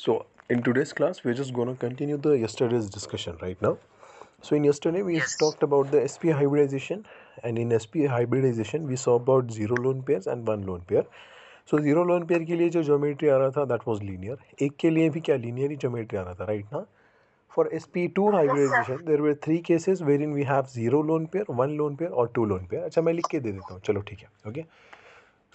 So in today's class, we're just gonna continue the yesterday's discussion right now. So in yesterday we talked about the SP hybridization, and in SP hybridization we saw about zero lone pairs and one lone pair. So zero lone pair के लिए जो geometry आ रहा था that was linear. एक के लिए भी क्या linear ही ज्योमेट्री आ रहा था right ना. For SP2 hybridization there were three cases wherein we have zero lone pair, one lone pair और two lone pair. अच्छा मैं लिख के दे देता हूँ, चलो ठीक है, okay.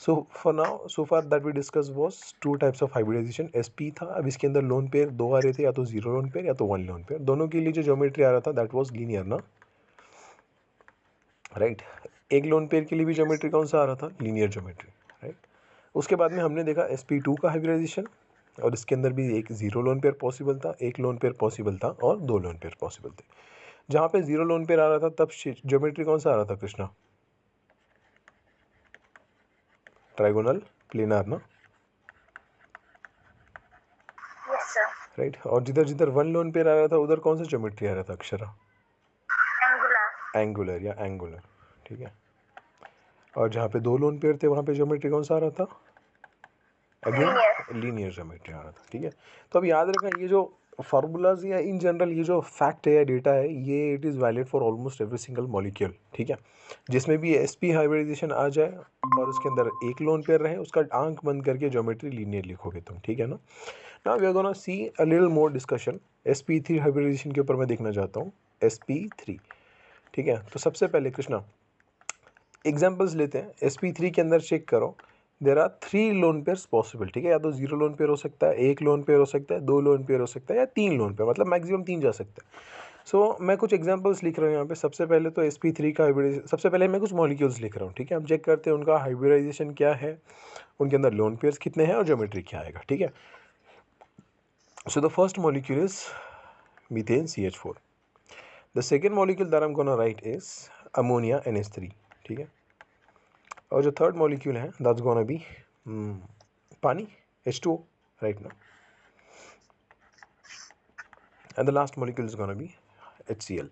So for now, so far that we discussed was two types of hybridization. SP था, अब इसके अंदर लोन पेयर दो आ रहे थे, या तो जीरो लोन पेयर या तो वन लोन पेयर. दोनों के लिए जो ज्योमेट्री आ रहा था दैट वाज लीनियर ना, राइट. एक लोन पेयर के लिए भी ज्योमेट्री कौन सा आ रहा था, लीनियर ज्योमेट्री, राइट. उसके बाद में हमने देखा SP2 का हाइब्रिडाइजेशन, और इसके अंदर भी एक जीरो लोन पेयर पॉसिबल था, एक लोन पेयर पॉसिबल था और दो लोन पेयर पॉसिबल थे. जहाँ पे जीरो लोन पेयर आ रहा था तब ज्योमेट्री कौन सा आ रहा था कृष्णा, ट्राइगोनल प्लेनार ना, राइट. और जिधर जिधर वन लोन पेयर आ रहा था उधर कौन सा ज्योमेट्री आ रहा था अक्षरा, एंगुलर या एंगुलर, ठीक है. और जहाँ पे दो लोन पेयर थे वहाँ पे ज्योमेट्री कौन सा आ रहा था, अगेन लीनियर ज्योमेट्री आ रहा था, ठीक है. तो अब याद रखना, ये जो फार्मूलाज या इन जनरल ये जो फैक्ट है या डेटा है, ये it is valid for almost every single molecule, ठीक है. जिसमें भी SP हाइब्रिडाइजेशन आ जाए और उसके अंदर एक लोन पेयर रहे, उसका आंख बंद करके ज्योमेट्री लीनियर लिखोगे तुम, ठीक है ना. Now we are gonna see a little more discussion. SP3 hybridization के ऊपर मैं देखना चाहता हूँ, SP3, ठीक है. तो सबसे पहले कृष्णा एग्जाम्पल्स लेते हैं. SP3 के अंदर चेक करो, there are three lone pairs possible, ठीक है. या तो जीरो लोन पेयर हो सकता है, एक लोन पेयर हो सकता है, दो लोन पेयर हो सकता है, या तीन लोन पेयर, मतलब मैक्सिमम तीन जा सकता है. सो मैं कुछ एग्जांपल्स लिख रहा हूँ यहाँ पे. सबसे पहले तो SP3 का हाइब्रिडाइजेशन, सबसे पहले मैं कुछ मॉलिक्यूल्स लिख रहा हूँ, ठीक है. हम चेक करते हैं उनका हाइब्रिडाइजेशन क्या है, उनके अंदर लोन पेयर्स कितने हैं और ज्योमेट्री क्या आएगा, ठीक है. So the first molecule is methane CH4. The second molecule that I am gonna write is ammonia NH3, ठीक है. और जो थर्ड मॉलिक्यूल है that's gonna be pani H2O, right ना. And the last molecule is gonna be HCl,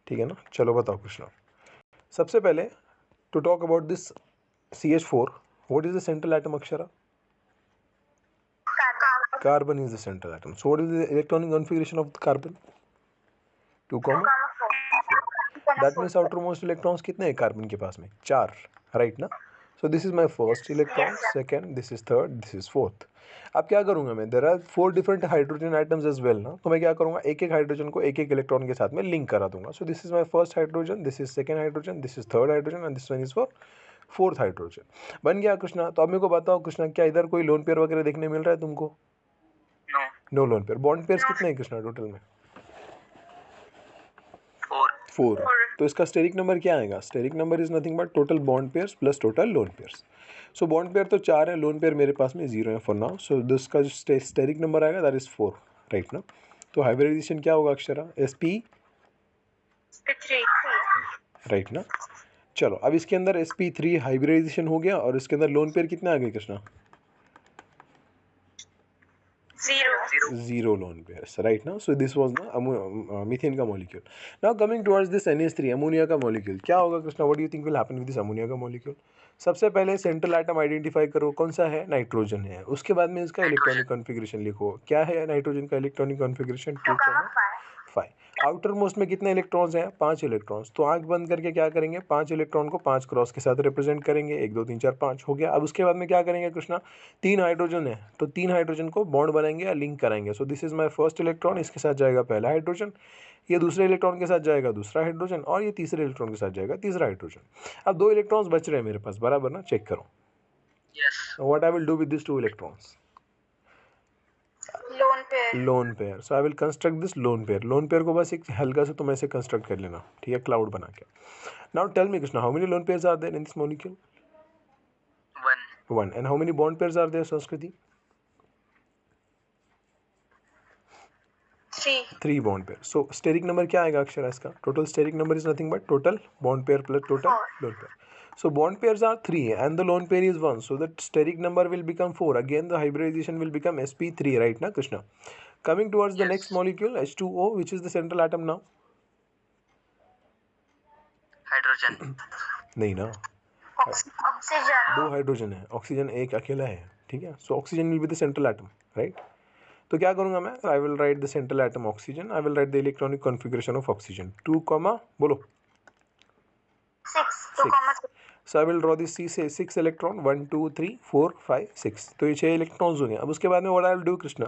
ठीक है ना. चलो बताओ कृष्णा. सबसे पहले to talk about this CH4, what is the central atom Akshara, carbon is the central atom. So what is the electronic configuration of the carbon, 2, 4. That means outermost electrons कितने हैं carbon के पास में, 4, राइट ना. So this is my first electron, second, this is third, this is fourth. अब क्या करूंगा मैं, there are 4 different hydrogen atoms as well ना, तो मैं क्या करूंगा, एक एक हाइड्रोजन को एक एक इलेक्ट्रॉन के साथ में लिंक करा दूंगा. So this is my first hydrogen, this is second hydrogen, this is third hydrogen and this one is for fourth hydrogen. बन गया कृष्णा. तो अब मेरे को बताओ कृष्णा, क्या इधर कोई लोन पेयर वगैरह देखने मिल रहा है तुमको, no lone pair. Bond pairs कितने हैं कृष्णा टोटल में, 4. तो इसका स्टेरिक नंबर क्या आएगा, steric number is nothing but total bond pairs plus total lone pairs. So bond pair तो 4 है, लोन पेयर मेरे पास में 0 है फॉर नाउ. सो इसका जो स्टेरिक नंबर आएगा दैट इज 4, राइट ना. तो हाइब्रिडाइजेशन क्या होगा अक्षरा, SP3, राइट ना. चलो अब इसके अंदर SP3 हाइब्रिडाइजेशन हो गया और इसके अंदर लोन पेयर कितने आ गए Krishna, 0 lone pairs, right now. So this was the methane का molecule. Now coming towards this NH3 ammonia का molecule, क्या होगा Krishna, what do you think will happen with this ammonia का molecule. सबसे पहले सेंट्रल एटम आइडेंटिफाई करो, कौन सा है, नाइट्रोजन है. उसके बाद में इसका इलेक्ट्रॉनिक कॉन्फ़िगरेशन लिखो, क्या है नाइट्रोजन का इलेक्ट्रॉनिक कॉन्फ़िगरेशन, 2,5. आउटर मोस्ट में कितने इलेक्ट्रॉन्स हैं, 5 इलेक्ट्रॉन्स. तो आंख बंद करके क्या करेंगे, 5 इलेक्ट्रॉन को 5 क्रॉस के साथ रिप्रेजेंट करेंगे, 1 2 3 4 5 हो गया. अब उसके बाद में क्या करेंगे कृष्णा, 3 हाइड्रोजन है तो 3 हाइड्रोजन को बॉन्ड बनाएंगे या लिंक कराएंगे. सो this is my first electron, इसके साथ जाएगा पहला हाइड्रोजन, ये दूसरे इलेक्ट्रॉन के साथ जाएगा दूसरा हाइड्रोजन, और ये तीसरे इलेक्ट्रॉन के साथ जाएगा तीसरा हाइड्रोजन. अब 2 इलेक्ट्रॉन्स बच रहे हैं मेरे पास, बराबर ना, चेक करो. What I will do with this 2 electrons, loan pair. So I will construct this lone pair. Lone pair को बस एक हल्का से तुम ऐसे कंस्ट्रक्ट कर लेना, ठीक है, क्लाउड बना के. Now tell me Krishna, how many lone pairs are there in this molecule, 1. And how many bond pairs are there, Sanskriti, 3 bond pairs. So steric number क्या आएगा अक्षरा इसका, total steric number is nothing but total bond pair plus total lone pair. So bond pairs are 3 and the lone pair is 1, so the steric number will become 4. Again the hybridization will become SP3, right na Krishna. Coming towards the next molecule H2O, which is the central atom now, hydrogen नहीं ना, oxygen, 2 hydrogen है, oxygen एक अकेला है, ठीक है। So oxygen will be the central atom, right. तो क्या करूँगा मैं, I will write the central atom oxygen, I will write the electronic configuration of oxygen 2, बोलो 6। सो आई विल ड्रॉ दिस सी से 6 इलेक्ट्रॉन, 1 2 3 4 5 6, तो ये 6 इलेक्ट्रॉन्स हो गए। अब उसके बाद में what I will do Krishna,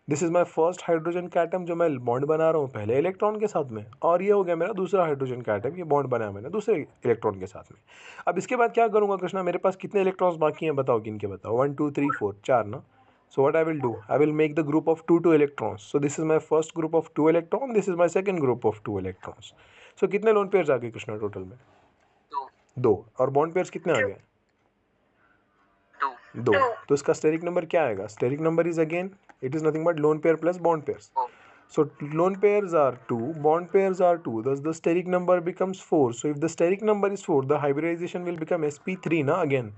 this is my first hydrogen का एटम जो मैं बॉन्ड बना रहा हूँ पहले इलेक्ट्रॉन के साथ में, और ये हो गया मेरा दूसरा हाइड्रोजन का एटम, ये बॉन्ड बनाया मैंने दूसरे इलेक्ट्रॉन के साथ में। अब इसके बाद क्या करूँगा कृष्णा, मेरे पास कितने इलेक्ट्रॉन्स बाकी हैं बताओ, किन के बताओ, 1 2 3 4 4 ना। So what I will do, I will make the group of 2 electrons. So this is my first group of 2 electrons, this is my second group of 2 electrons. So कितने लोन पेयर्स आ गए Krishna total में, 2। और bond pairs कितने आ गए, 2। तो इसका steric number क्या आएगा, steric number is again it is nothing but lone pair plus bond pairs. So lone pairs are 2, bond pairs are 2, thus the steric number becomes 4. So if the steric number is 4, the hybridization will become sp3 ना again।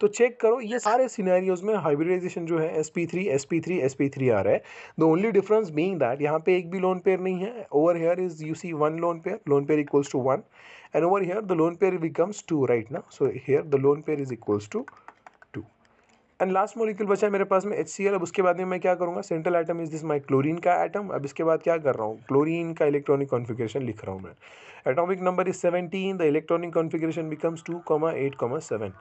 तो check करो ये सारे scenarios में hybridisation जो है sp3 sp3 sp3 आ रहा है। The only difference being that यहाँ पे एक भी लोन पेयर नहीं है, over here is you see one lone pair equals to 1, and over here the lone pair becomes 2, right ना। So here the lone pair is equals to 2। And last molecule बचा है मेरे पास में HCl। अब उसके बाद में मैं क्या करूँगा, central atom is this my chlorine का एटम। अब इसके बाद क्या कर रहा हूँ, क्लोरीन का इलेक्ट्रॉनिक कॉन्फ़िगरेशन लिख रहा हूँ मैं। Atomic number is 17, the electronic configuration becomes 2, 8, 7।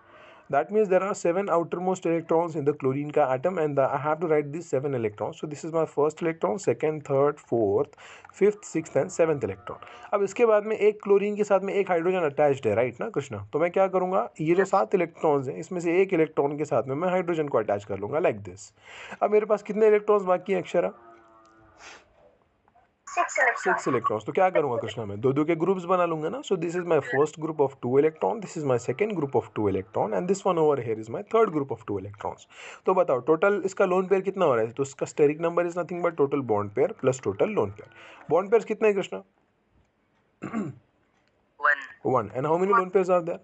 That means there are 7 outermost electrons in the chlorine ka atom, and I have to write these 7 electrons. So this is my first electron, second, third, fourth, fifth, sixth and seventh electron. अब इसके बाद में एक chlorine के साथ में एक hydrogen attached है, राइट ना कृष्णा। तो मैं क्या करूँगा, ये जो 7 इलेक्ट्रॉन्स हैं इसमें से एक इलेक्ट्रॉन के साथ में मैं हाइड्रोजन को अटैच कर लूँगा लाइक दिस। अब मेरे पास कितने इलेक्ट्रॉन्स बाकी हैं अक्षरा, 6 इलेक्ट्रॉन्स। तो क्या करूँगा कृष्णा, मैं 2 2 के ग्रुप्स बना लूंगा ना। सो this is my first group of 2 electron, this is my second group of 2 electron, and this one over here is my third group of 2 electrons. तो बताओ टोटल इसका लोन पेयर कितना हो रहा है, तो इसका steric number is nothing but total bond pair plus total lone pair. Bond pairs कितने हैं Krishna, 1, and how many lone pairs are there,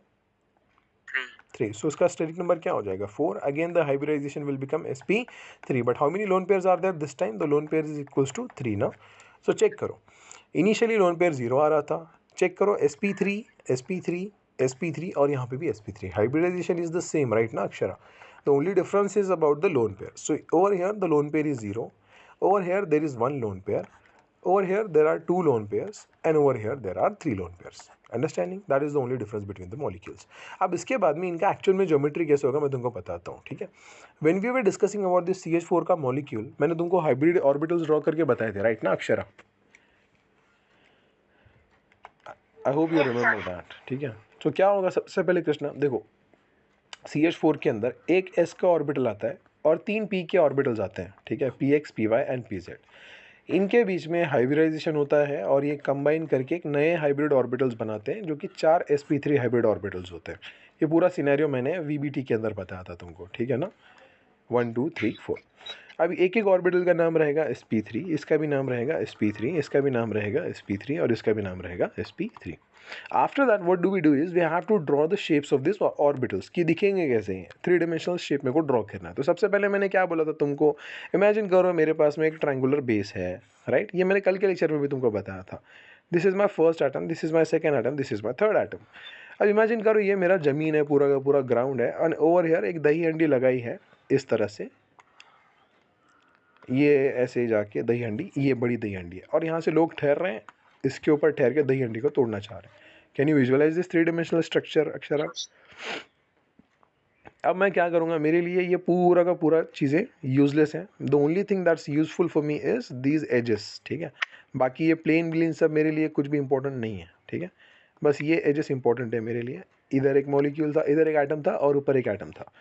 3। So इसका स्टेरिक नंबर क्या हो जाएगा, 4। Again the hybridization will become sp3, but how many lone pairs are there this time, the lone pair is equals to 3 ना। सो check करो, initially lone pair 0 आ रहा था, चेक करो sp3 sp3 sp3 और यहाँ पे भी sp3, hybridisation is the same, right ना Akshara. The only difference is about the lone pair. So over here the lone pair is 0, over here there is 1 lone pair, over here there are 2 lone pairs, and over here there are 3 lone pairs। Understanding, that is the only difference between the molecules. अब इसके बाद में इनका actual में geometry कैसे होगा मैं तुमको बताता हूँ, ठीक है। When we were discussing about this CH4 का मॉलिक्यूल, मैंने तुमको हाइब्रिड ऑर्बिटल्स ड्रॉ करके बताए थे, राइट ना अक्षरा। आई होप यू रिमेंबर दैट, ठीक है। तो क्या होगा सबसे पहले कृष्णा, देखो CH4 के अंदर एक S का ऑर्बिटल आता है और 3 P के ऑर्बिटल्स आते हैं, ठीक है, PX PY एंड PZ। इनके बीच में हाइब्रिडाइजेशन होता है और ये कंबाइन करके एक नए हाइब्रिड ऑर्बिटल्स बनाते हैं जो कि 4 sp3 हाइब्रिड ऑर्बिटल्स होते हैं। ये पूरा सिनेरियो मैंने VBT के अंदर बताया था तुमको, ठीक है ना, 1 2 3 4। अब एक एक ऑर्बिटल का नाम रहेगा sp3, इसका भी नाम रहेगा sp3, इसका भी नाम रहेगा sp3 और इसका भी नाम रहेगा sp3। After that what do we do is we have to draw the shapes of this orbitals, कि दिखेंगे कैसे हैं, 3 डिमेंशनल शेप में को ड्रॉ करना है। तो सबसे पहले मैंने क्या बोला था तुमको, इमेजिन करो मेरे पास में एक ट्रायंगुलर बेस है, राइट। ये मैंने कल के लेक्चर में भी तुमको बताया था। This is my first atom, this is my second atom, this is my third atom. अब इमेजिन करो ये मेरा ज़मीन है, पूरा का पूरा ग्राउंड है, और ओवर हियर एक दही हंडी लगाई है इस तरह से, ये ऐसे जाके दही हंडी, ये बड़ी दही हंडी है, और यहाँ से लोग ठहर रहे हैं, इसके ऊपर ठहर के दही हंडी को तोड़ना चाह रहे हैं। Can you visualize this 3 dimensional structure Akshara. अब मैं क्या करूँगा, मेरे लिए ये पूरा का पूरा चीज़ें यूजलेस हैं। The only thing that's useful for me is these edges, ठीक है। बाकी ये प्लेन ब्लेन सब मेरे लिए कुछ भी इंपॉर्टेंट नहीं है, ठीक है। बस ये एजेस इंपॉर्टेंट है मेरे लिए। इधर एक मॉलिक्यूल था, इधर एक एटम था और ऊपर एक एटम था।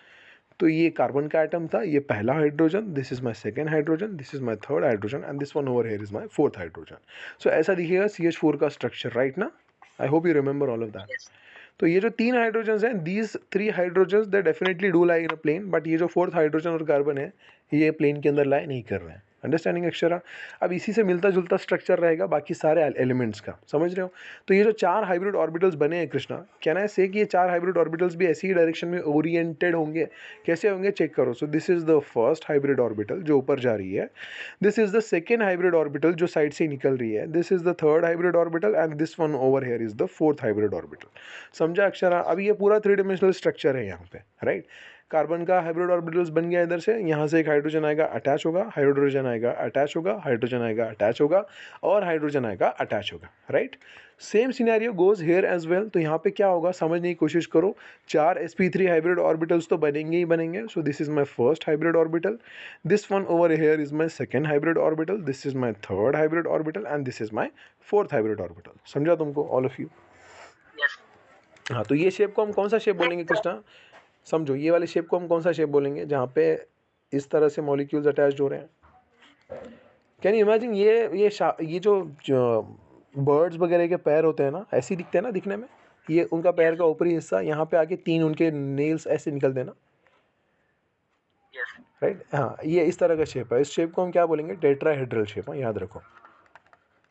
तो ये कार्बन का एटम था, ये पहला hydrogen, this is my second hydrogen, this is my third hydrogen, and this one over here is my fourth hydrogen. So ऐसा दिखेगा CH4 का स्ट्रक्चर, राइट ना। I hope you remember all of that. तो ये जो 3 hydrogen हैं, these 3 hydrogen they definitely do lie in a plane, but ये जो 4th हाइड्रोजन और कार्बन है ये प्लेन के अंदर लाई नहीं कर रहे हैं। अंडरस्टैंडिंग अक्षरा। अब इसी से मिलता जुलता स्ट्रक्चर रहेगा बाकी सारे एलिमेंट्स का, समझ रहे हो। तो ये जो 4 हाइब्रिड ऑर्बिटल्स बने हैं कृष्णा, कहना है से कि ये 4 हाइब्रिड ऑर्बिटल्स भी ऐसी ही डायरेक्शन में ओरिएंटेड होंगे। कैसे होंगे चेक करो। सो this is the first hybrid orbital जो ऊपर जा रही है, this is the second hybrid orbital जो साइड से निकल रही है, this is the third hybrid orbital, and this one over here is the fourth hybrid orbital. समझा अक्षरा। अब ये पूरा 3 डिमेंशनल स्ट्रक्चर है यहाँ पे, राइट। कार्बन का हाइब्रिड ऑर्बिटल्स बन गया इधर से, यहाँ से एक हाइड्रोजन आएगा अटैच होगा, हाइड्रोजन आएगा अटैच होगा, हाइड्रोजन आएगा अटैच होगा और हाइड्रोजन आएगा अटैच होगा, right. Same scenario goes here as well. तो यहाँ पे क्या होगा समझने की कोशिश करो, 4 sp3 हाइब्रिड ऑर्बिटल्स तो बनेंगे ही बनेंगे। सो this is my first hybrid orbital, this one over here is my second hybrid orbital, this is my third hybrid orbital and this is my fourth hybrid orbital. समझा तुमको all of you? हाँ, तो ये shape को हम कौन सा shape बोलेंगे कृष्णा? समझो, ये वाले शेप को हम कौन सा शेप बोलेंगे जहाँ पे इस तरह से मॉलिक्यूल्स अटैच्ड हो रहे हैं? कैन यू इमेजिन, ये जो बर्ड्स वगैरह के पैर होते हैं ना, ऐसे ही दिखते हैं ना दिखने में, ये उनका पैर का ऊपरी हिस्सा, यहाँ पे आके 3 उनके नेल्स ऐसे निकलते हैं ना, राइट। हाँ, ये इस तरह का शेप है। इस शेप को हम क्या बोलेंगे? Tetrahedral shape. हाँ, याद रखो,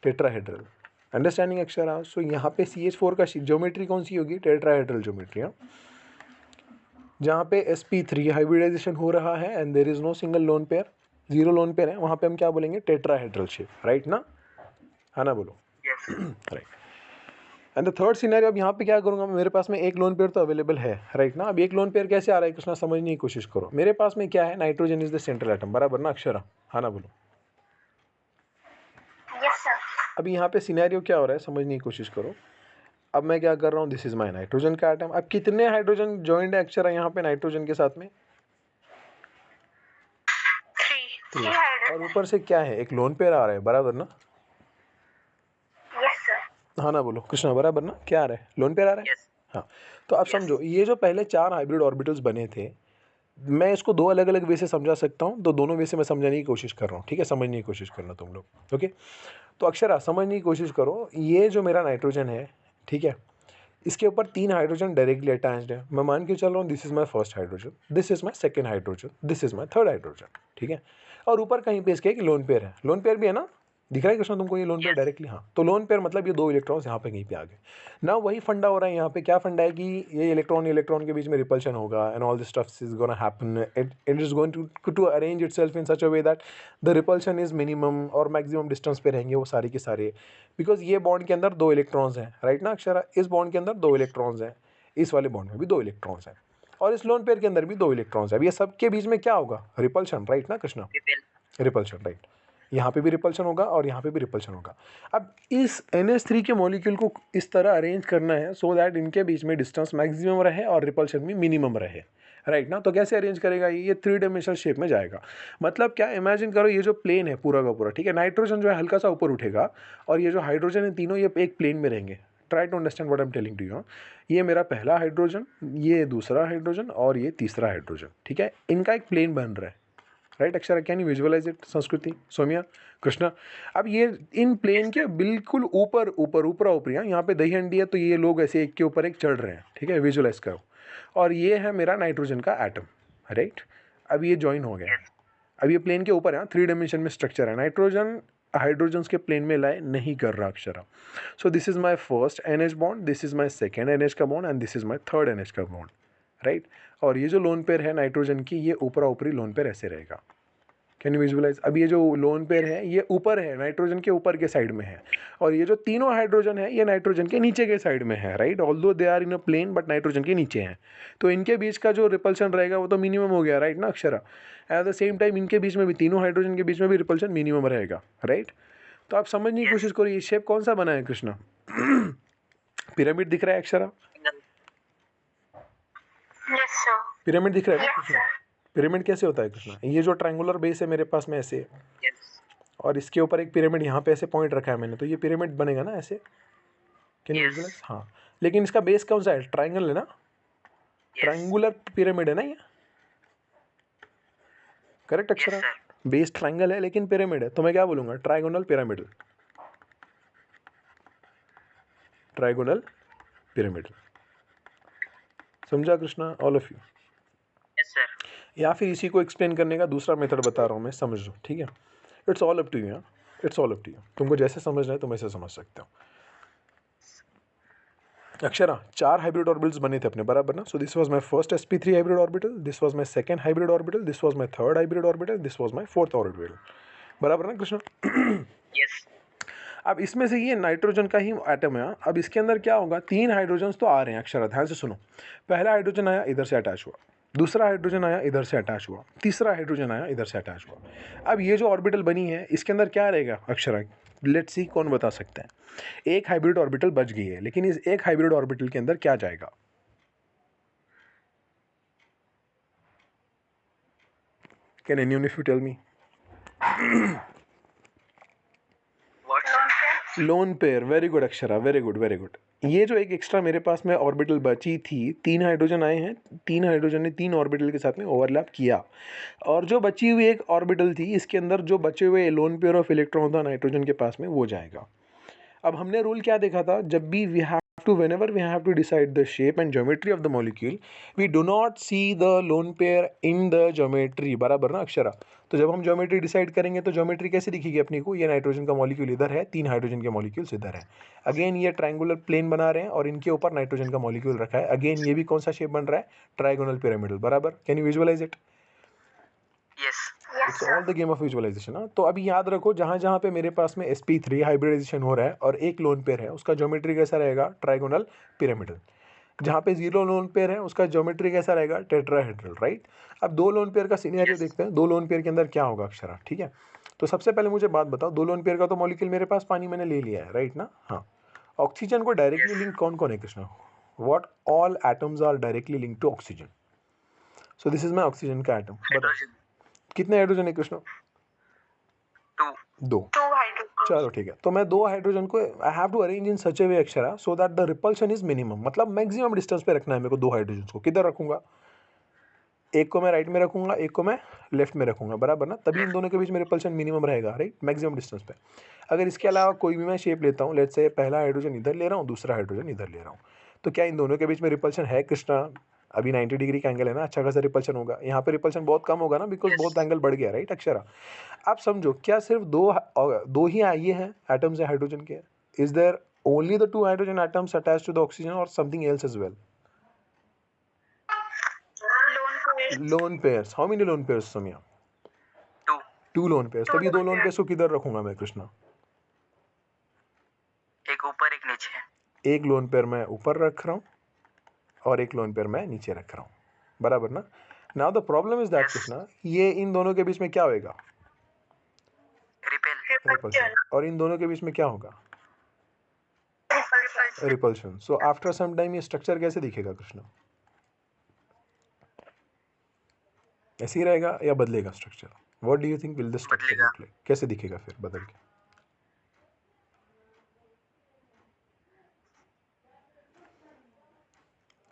टेट्राहेड्रल। अंडरस्टैंडिंग अक्षरा? सो यहाँ पे CH4 का ज्योमेट्री कौन सी होगी? Tetrahedral geometry. हाँ, जहाँ पे sp3 हाइब्रिडाइजेशन हो रहा है and there is no single lone pair, 0 lone pair है, वहाँ पे हम क्या बोलेंगे? टेट्राहेड्रल शेप, राइट ना? हाँ ना, बोलो। Right. And the third scenario, अब यहाँ पे क्या करूँगा, मेरे पास में एक लोन पेयर तो अवेलेबल है, राइट ना? अब एक लोन पेयर कैसे आ रहा है कृष्णा, समझने की कोशिश करो। मेरे पास में क्या है? Nitrogen is the central atom, बराबर ना अक्षरा? हाँ ना, बोलो। अब यहाँ पे सिनेरियो क्या हो रहा है समझने की कोशिश करो। अब मैं क्या कर रहा हूँ, दिस इज माय नाइट्रोजन का एटम। अब कितने हाइड्रोजन ज्वाइंट है अक्षरा यहाँ पे नाइट्रोजन के साथ में? 3। और ऊपर से क्या है? एक लोन पेयर आ रहा है, बराबर ना? हाँ ना, बोलो कृष्णा, बराबर ना? क्या आ रहा है? लोन पेयर आ रहा है। हाँ, तो अब समझो, ये जो पहले 4 हाइब्रिड ऑर्बिटल्स बने थे, मैं इसको 2 अलग अलग वे से समझा सकता हूँ, तो दोनों वे से मैं समझाने की कोशिश कर रहा हूँ, ठीक है? समझने की कोशिश करना तुम लोग, ओके? तो अक्षरा समझने की कोशिश करो, ये जो मेरा नाइट्रोजन है, ठीक है, इसके ऊपर 3 हाइड्रोजन डायरेक्टली अटैच्ड है। मैं मान के चल रहा हूँ this is my first hydrogen, this is my second hydrogen, this is my third hydrogen, ठीक है? और ऊपर कहीं पे इसके एक लोन पेयर है। लोन पेयर भी है ना, दिख रहा है कृष्ण तुमको ये लोन पेयर डायरेक्टली? हाँ, तो लोन पेयर मतलब ये 2 इलेक्ट्रॉन्स यहाँ पे कहीं पे आ गए ना। वही फंडा हो रहा है यहाँ पे। क्या फंडा है कि ये इलेक्ट्रॉन के बीच में रिपल्शन होगा and all this stuff is gonna happen, it is going to arrange itself in such a way that the repulsion is minimum और मैक्सिमम डिस्टेंस पे रहेंगे वो सारे के सारे, बिकॉज ये बॉन्ड के अंदर 2 इलेक्ट्रॉन्स हैं, राइट ना अक्षरा? इस बॉन्ड के अंदर 2 इलेक्ट्रॉन्स हैं, इस वाले बॉन्ड में भी 2 इलेक्ट्रॉन्स हैं और इस लोन पेयर के अंदर भी 2 इलेक्ट्रॉन्स हैं। अब ये सब के बीच में क्या होगा? रिपल्शन, राइट ना कृष्णा? Repulsion, right. यहाँ पे भी रिपल्शन होगा और यहाँ पे भी रिपल्शन होगा। अब इस NH3 के मॉलिक्यूल को इस तरह अरेंज करना है सो दैट इनके बीच में डिस्टेंस मैक्सिमम रहे और रिपल्शन भी मिनिमम रहे, राइट ना? तो कैसे अरेंज करेगा? ये 3 डायमेंशनल शेप में जाएगा। मतलब क्या, इमेजिन करो ये जो प्लेन है पूरा का पूरा, ठीक है, नाइट्रोजन जो है हल्का सा ऊपर उठेगा और ये जो हाइड्रोजन है तीनों ये एक प्लेन में रहेंगे। Try to understand what I am telling to you. ये मेरा पहला हाइड्रोजन, ये दूसरा हाइड्रोजन और ये तीसरा हाइड्रोजन, ठीक है? इनका एक प्लेन बन रहा है, right Akshara? Can you visualise it? Sanskriti, Saumya, Krishna. अब ये इन प्लेन के बिल्कुल ऊपर ऊपर ऊपरा ऊपरी, यहाँ पे दही हंडी है तो ये लोग ऐसे एक के ऊपर एक चढ़ रहे हैं, ठीक है? विजुअलाइज करो। और ये है मेरा नाइट्रोजन का एटम, राइट? अब ये ज्वाइन हो गया। अब ये प्लेन के ऊपर है, 3 डायमेंशन में स्ट्रक्चर है। नाइट्रोजन हाइड्रोजन्स के प्लेन में लाए नहीं कर रहा अक्षरा। सो this is my first NH bond, this is my second NH का bond and this is my third NH का बॉन्ड, राइट? और ये जो लोन पेयर है नाइट्रोजन की, ये ऊपरा ऊपरी लोन पेयर ऐसे रहेगा। Can you visualize? अब ये जो लोन पेयर है ये ऊपर है, नाइट्रोजन के ऊपर के साइड में है, और ये जो तीनों हाइड्रोजन है ये नाइट्रोजन के नीचे के साइड में है, right? Although they are in a plane but nitrogen के नीचे हैं, तो इनके बीच का जो रिपल्शन रहेगा वो तो मिनिमम हो गया, राइट ना Akshara? At the same time इनके बीच में भी, तीनों हाइड्रोजन के बीच में भी रिपल्शन मिनिमम रहेगा, राइट? तो आप समझने की कोशिश करो, ये शेप कौन सा बना है कृष्णा? पिरामिड दिख रहा है अक्षरा? पिरामिड दिख रहा है ना कृष्णा? पिरामिड कैसे होता है कृष्णा? ये जो ट्रायंगुलर बेस है मेरे पास में ऐसे, और इसके ऊपर एक पिरामिड यहाँ पे ऐसे पॉइंट रखा है मैंने, तो ये पिरामिड बनेगा ना ऐसे। Can you visualize? हाँ, लेकिन इसका बेस कौन सा है? ट्रायंगल है ना? ट्रायंगुलर पिरामिड है ना ये, करेक्ट अक्षरा? बेस ट्रायंगल है लेकिन पिरामिड है, तो मैं क्या बोलूंगा? Trigonal pyramidal, trigonal pyramidal. समझा कृष्णा, ऑल ऑफ यू? या फिर इसी को एक्सप्लेन करने का दूसरा मेथड बता रहा हूँ मैं, समझ लो, ठीक है? It's all up to you, it's all up to you, तुमको जैसे समझना है तुम ऐसे समझ सकते हो। अक्षरा, 4 हाइब्रिड ऑर्बिटल्स बने थे अपने, बराबर ना? So this was my first sp3 hybrid orbital, this was my second hybrid orbital, this was my third hybrid orbital, this was my fourth orbital, बराबर ना कृष्णा? यस। अब इसमें से ये नाइट्रोजन का ही एटम है। अब इसके अंदर क्या होगा? 3 हाइड्रोजन्स तो आ रहे हैं अक्षरा, ध्यान से सुनो। पहला हाइड्रोजन आया, इधर से अटैच हुआ, दूसरा हाइड्रोजन आया इधर से अटैच हुआ, तीसरा हाइड्रोजन आया इधर से अटैच हुआ। अब ये जो ऑर्बिटल बनी है इसके अंदर क्या रहेगा अक्षरा, लेट्स सी कौन बता सकता है। एक हाइब्रिड ऑर्बिटल बच गई है, लेकिन इस एक हाइब्रिड ऑर्बिटल के अंदर क्या जाएगा? Can anyone if you tell me? Lone pair, very good Akshara, very good very good. ये जो एक एक्स्ट्रा मेरे पास में ऑर्बिटल बची थी, 3 हाइड्रोजन आए हैं, 3 हाइड्रोजन ने 3 ऑर्बिटल के साथ में ओवरलैप किया, और जो बची हुई एक ऑर्बिटल थी इसके अंदर जो बचे हुए लोन पेयर ऑफ इलेक्ट्रॉन था नाइट्रोजन के पास में, वो जाएगा। अब हमने रूल क्या देखा था, जब भी whenever we have to decide the shape and geometry of the molecule, we do not see the lone pair in the geometry, बराबर ना अक्षरा? तो जब हम ज्योमेट्री डिसाइड करेंगे तो ज्योमेट्री कैसे दिखेगी अपनी को, ये नाइट्रोजन का मॉलिक्यूल इधर है, 3 हाइड्रोजन के मॉलिक्यूल्स इधर है, अगेन ये ट्रायंगुलर प्लेन बना रहे हैं और इनके ऊपर नाइट्रोजन का मॉलिक्यूल रखा है, अगेन ये भी कौन सा शेप बन रहा है, ट्रायगोनल पिरामिडल, बराबर? Can you visualise it? It's all the game of visualization. तो अभी याद रखो, जहां जहां पे मेरे पास में sp3 हाइब्रिडाइजेशन हो रहा है और एक लोन पेयर है, उसका ज्योमेट्री कैसा रहेगा, ट्रायगोनल पिरामिडल। जहां पे 0 लोन पेयर है उसका ज्योमेट्री कैसा रहेगा, टेट्राहेड्रल, राइट? अब 2 लोन पेयर का सिनेरियो देखते हैं, 2 लोन पेयर के अंदर क्या होगा अक्षरा, ठीक है? तो सबसे पहले मुझे बात बताओ, 2 लोन पेयर का तो मॉलिक्यूल मेरे पास पानी मैंने ले लिया है, राइट ना? हाँ। ऑक्सीजन को डायरेक्टली लिंक कौन कौन है Krishna? What all atoms are directly link to oxygen? So this is my oxygen का एटम। बताओ कितने हाइड्रोजन है कृष्णा? 2 हाइड्रोजन। चलो ठीक है, तो मैं 2 हाइड्रोजन को I have to arrange in such a way Akshara so that the repulsion is minimum, मतलब मैक्सिमम डिस्टेंस पे रखना है मेरे को 2 हाइड्रोजन को। किधर रखूंगा? एक को मैं राइट में रखूंगा, एक को मैं लेफ्ट में रखूंगा, बराबर ना? तभी इन दोनों के बीच में रिपल्शन मिनिमम रहेगा, राइट? मैक्सिमम डिस्टेंस पे। अगर इसके अलावा कोई भी मैं शेप लेता हूँ, लेट्स से पहला हाइड्रोजन इधर ले रहा हूँ, दूसरा हाइड्रोजन इधर ले रहा हूँ, तो क्या इन दोनों के बीच में रिपल्शन है कृष्णा? अभी 90 डिग्री का एंगल है ना, अच्छा खासा रिपल्शन होगा। यहाँ पे रिपल्शन बहुत कम होगा ना, बिकॉज बहुत एंगल बढ़ गया, राइट अक्षरा? आप समझो, क्या सिर्फ दो ही ये हैं एटम्स है हाइड्रोजन के? Is there only the 2 hydrogen atoms attached to the oxygen और something else as well? Lone pairs, how many lone pairs Somiya? 2 lone pairs. तभी 2 लोन पेयर्स को किधर रखूंगा मैं कृष्णा? एक ऊपर एक नीचे। एक लोन पेयर मैं ऊपर रख रहा हूँ और एक लोन पेयर मैं नीचे रख रहा हूँ, बराबर ना? Now the problem is that Krishna, ये इन दोनों के बीच में क्या होगा, रिपल्शन। और इन दोनों के बीच में क्या होगा, repulsion. So after some time ये स्ट्रक्चर कैसे दिखेगा कृष्णा? ऐसे ही रहेगा या बदलेगा structure? What do you think will the structure look like? कैसे दिखेगा फिर बदल के?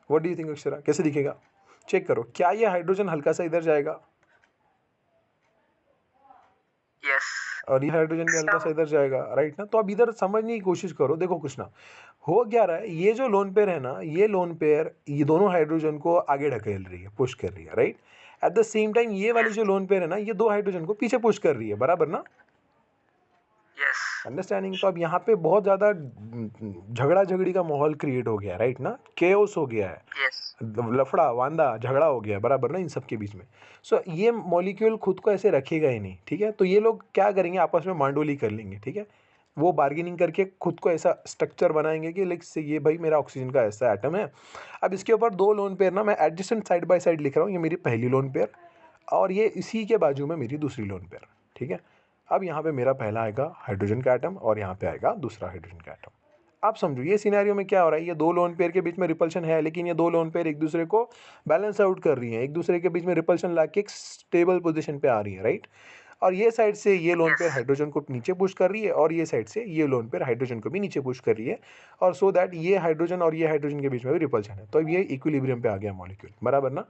What do you think Akshara, कैसे दिखेगा? चेक करो, क्या ये हाइड्रोजन हल्का सा इधर जाएगा? यस। और ये हाइड्रोजन भी हल्का सा इधर जाएगा, राइट ना? तो अब इधर समझने की कोशिश करो, देखो कृष्णा हो क्या रहा है, ये जो लोन पेयर है ना, ये लोन पेयर ये दोनों हाइड्रोजन को आगे ढकेल रही है, पुश कर रही है, right? At the same time ये वाली जो लोन पेयर है ना, ये 2 हाइड्रोजन को पीछे पुश कर रही है, बराबर ना? अंडरस्टैंडिंग? तो अब यहाँ पे बहुत ज़्यादा झगड़ा झगड़ी का माहौल क्रिएट हो गया, राइट ना? केओस हो गया है, लफड़ा वांदा झगड़ा हो गया, बराबर ना, इन सब के बीच में। सो ये मॉलिक्यूल खुद को ऐसे रखेगा ही नहीं, ठीक है? तो ये लोग क्या करेंगे, आपस में मांडोली कर लेंगे, ठीक है? वो बार्गेनिंग करके खुद को ऐसा स्ट्रक्चर बनाएंगे कि लाइक से ये भाई मेरा ऑक्सीजन का ऐसा एटम है। अब इसके ऊपर 2 लोन पेयर ना मैं एडजेसेंट साइड बाय साइड लिख रहा हूँ, ये मेरी पहली लोन पेयर और ये इसी के बाजू में मेरी दूसरी लोन पेयर, ठीक है? अब यहाँ पे मेरा पहला आएगा हाइड्रोजन का एटम और यहाँ पे आएगा दूसरा हाइड्रोजन का एटम। आप समझो ये सिनेरियो में क्या हो रहा है, ये 2 लोन पेयर के बीच में रिपल्शन है, लेकिन ये 2 लोन पेयर एक दूसरे को बैलेंस आउट कर रही हैं, एक दूसरे के बीच में रिपल्शन ला के एक स्टेबल पोजीशन पे आ रही है, राइट? और ये साइड से ये लोन पेयर हाइड्रोजन को नीचे पुश कर रही है और ये साइड से ये लोन पेयर हाइड्रोजन को भी नीचे पुश कर रही है, और सो दैट ये हाइड्रोजन और ये हाइड्रोजन के बीच में भी रिपल्शन है, तो ये इक्विलिब्रियम पे आ गया मॉलिक्यूल, बराबर ना?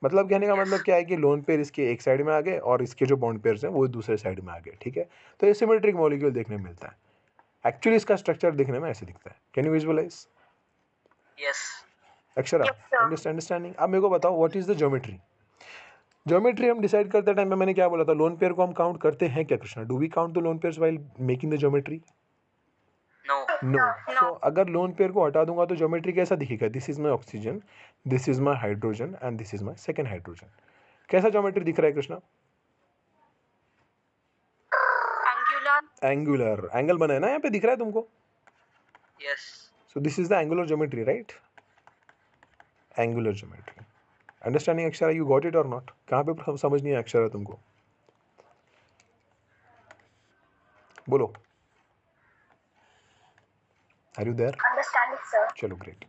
मतलब कहने का मतलब क्या है कि लोन पेयर इसके एक साइड में आ गए और इसके जो बॉन्ड पेयर्स हैं वो दूसरे साइड में आ गए, ठीक है? तो ये सिमेट्रिक मॉलिक्यूल देखने में मिलता है। एक्चुअली इसका स्ट्रक्चर देखने में ऐसे दिखता है। Can you visualize? Yes Akshara understanding? अब मेरे को बताओ what is the geometry? Geometry हम डिसाइड करते टाइम में मैंने क्या बोला था, लोन पेयर को हम काउंट करते हैं क्या Krishna? Do we count the lone pairs while making the geometry? No. So अगर लोन पेयर को हटा दूंगा तो ज्योमेट्री कैसा दिखेगा? This is my oxygen, this is my hydrogen and this is my second hydrogen. कैसा ज्योमेट्री दिख रहा है कृष्णा? एंगुलर एंगल बना है ना यहाँ पे, दिख रहा है तुमको? Yes. So this is the angular geometry, right? Angular geometry, understanding Akshara, you got it और नॉट? कहाँ पे समझ नहीं है अक्षरा तुमको? बोलो, are you there? Understanding sir. चलो ग्रेट।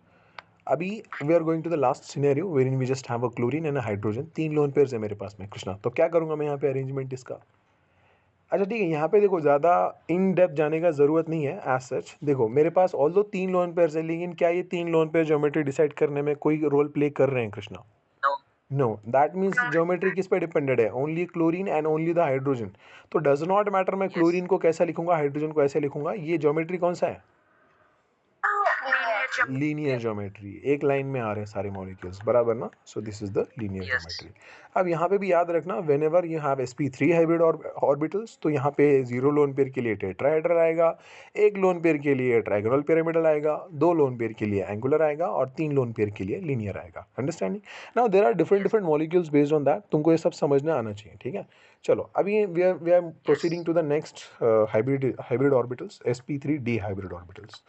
अभी we are going to the last scenario where in we just have a chlorine and a hydrogen. 3 lone pairs है मेरे पास में कृष्णा। तो क्या करूँगा मैं यहाँ पे अरेंजमेंट इसका? अच्छा ठीक है, यहाँ पे देखो ज़्यादा इन डेप्थ जाने का ज़रूरत नहीं है एज सच। देखो मेरे पास ऑल्दो 3 लोन पेयर्स है, लेकिन क्या ये 3 लोन पेयर ज्योमेट्री डिसाइड करने में कोई रोल प्ले कर रहे हैं Krishna? No. No, that means geometry किस पे डिपेंडेड है? Only chlorine and only the hydrogen. तो डज नॉट मैटर मैं यस। क्लोरीन को कैसा लिखूंगा, हाइड्रोजन को ऐसे लिखूंगा, ये ज्योमेट्री कौन सा है? Linear geometry. एक लाइन में आ रहे हैं सारे मॉलिक्यूल्स, बराबर ना? सो this is the linear yes. Geometry. अब यहाँ पे भी याद रखना, when ever you have sp3 hybrid orbitals, तो यहाँ पे 0 लोन पेयर के लिए टेट्राहेड्रल आएगा, 1 लोन पेयर के लिए ट्राइगोनल पिरामिडल आएगा, 2 लोन पेयर के लिए एंगुलर आएगा और 3 लोन पेयर के लिए लीनियर आएगा। Understanding? Now there are different molecules based on that. तुमको ये सब समझना आना चाहिए, ठीक है? चलो अभी we are proceeding to the next hybrid orbitals, sp3d hybrid orbitals.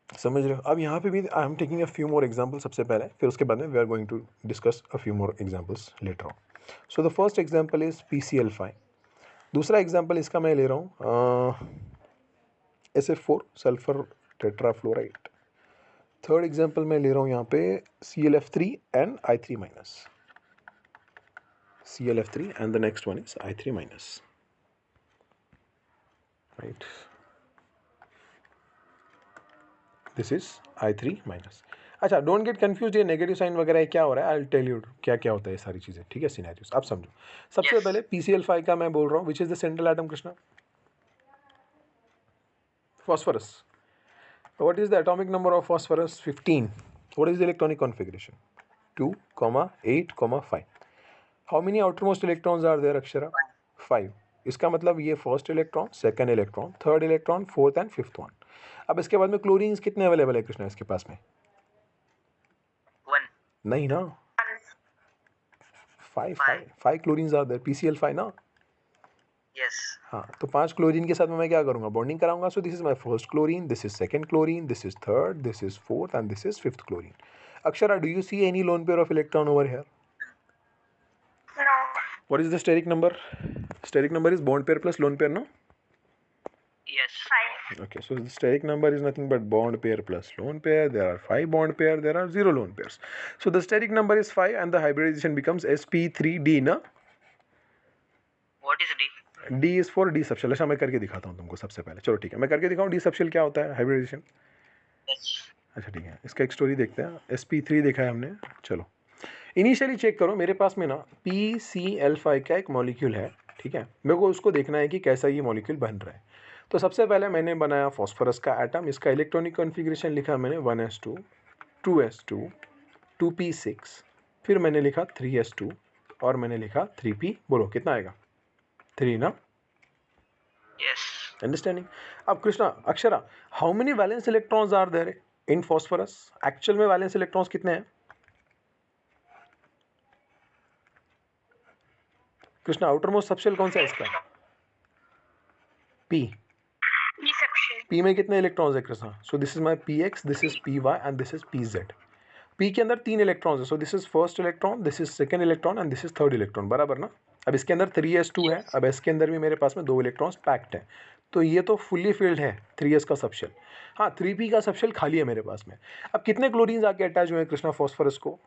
समझ रहे हो? अब यहाँ पे भी I am taking a few more example सबसे पहले, फिर उसके बाद में we are going to discuss a few more examples later on. So the first example is PCl5। दूसरा एग्जाम्पल इसका मैं ले रहा हूँ SF4 sulphur tetrafluoride. Third example मैं ले रहा हूँ यहाँ पे ClF3 and I3 minus. ClF3 and the next one is I3 minus, right? This is I3 minus. अच्छा, डोंट गेट कंफ्यूज, ये नेगेटिव साइन वगैरह क्या हो रहा है, आई विल टेल यू क्या क्या होता है ये सारी चीज़ें, ठीक है? सिनेरियोस आप समझो। सबसे Yes. पहले PCl5 का मैं बोल रहा हूँ, which is the central atom Krishna? phosphorus. What is the atomic number of phosphorus? 15. What is the electronic configuration? 2, 8, 5. How many outermost electrons are there, Akshara? 5. इसका मतलब ये first electron, second electron, third electron, fourth and fifth one. अब इसके बाद में chlorines कितने available है कृष्णा इसके पास में? 1. नहीं ना, 5 क्लोरीन्स आर देयर, PCl5 ना? Yes. हाँ, तो 5 क्लोरीन के साथ में मैं क्या करूँगा? बॉन्डिंग कराऊंगा। सो this is my first chlorine, this is second chlorine, this is third, this is fourth and this is fifth chlorine. Akshara, do you see any lone pair of electron over here? No. What is the steric number? Steric number is bond pair plus lone pair, no? Yes. 5. Okay, so the steric number is nothing but bond pair plus lone pair. There are 5 bond pair, there are 0 lone pairs. So the steric number is 5 and the hybridization becomes sp3d, na? What is D? D is for D subshell। अच्छा मैं करके दिखाता हूँ तुमको सबसे पहले, चलो ठीक है मैं करके दिखाऊँ D subshell क्या होता है हाइब्रिडाइजेशन। H. अच्छा ठीक है, इसका एक स्टोरी देखते हैं। sp3 देखा है हमने, चलो इनिशियली चेक करो मेरे पास में ना PCl5 का एक मॉलिक्यूल है, ठीक है? मेरे को उसको देखना है कि कैसा ये मॉलिक्यूल बन रहा है। तो सबसे पहले मैंने बनाया फॉस्फोरस का एटम, इसका इलेक्ट्रॉनिक कॉन्फ़िगरेशन लिखा मैंने 1s2, 2s2, 2p6, फिर मैंने लिखा 3s2 और मैंने लिखा 3p। बोलो कितना आएगा? 3 ना? Yes. अंडरस्टैंडिंग? अब Krishna, Akshara, how many valence electrons are there in phosphorus? Actual में वैलेंस इलेक्ट्रॉन्स कितने हैं कृष्णा? आउटर मोस्ट सबशेल कौन सा है इसका? P। P section. P में कितने इलेक्ट्रॉन्स है कृष्णा? सो this is my PX, this is PY and this is PZ। P के अंदर 3 इलेक्ट्रॉन्स है, सो this is first electron, this is second electron and this is third electron, बराबर ना? अब इसके अंदर 3s2 है, अब इसके अंदर भी मेरे पास में 2 इलेक्ट्रॉन्स पैक्ड है, तो ये तो फुल्ली फिल्ड है 3s का सबशेल। हाँ, 3p का सबशेल खाली है मेरे पास में। अब कितने क्लोरीन्स आके अटैच हुए हैं कृष्णा फॉस्फोरस को?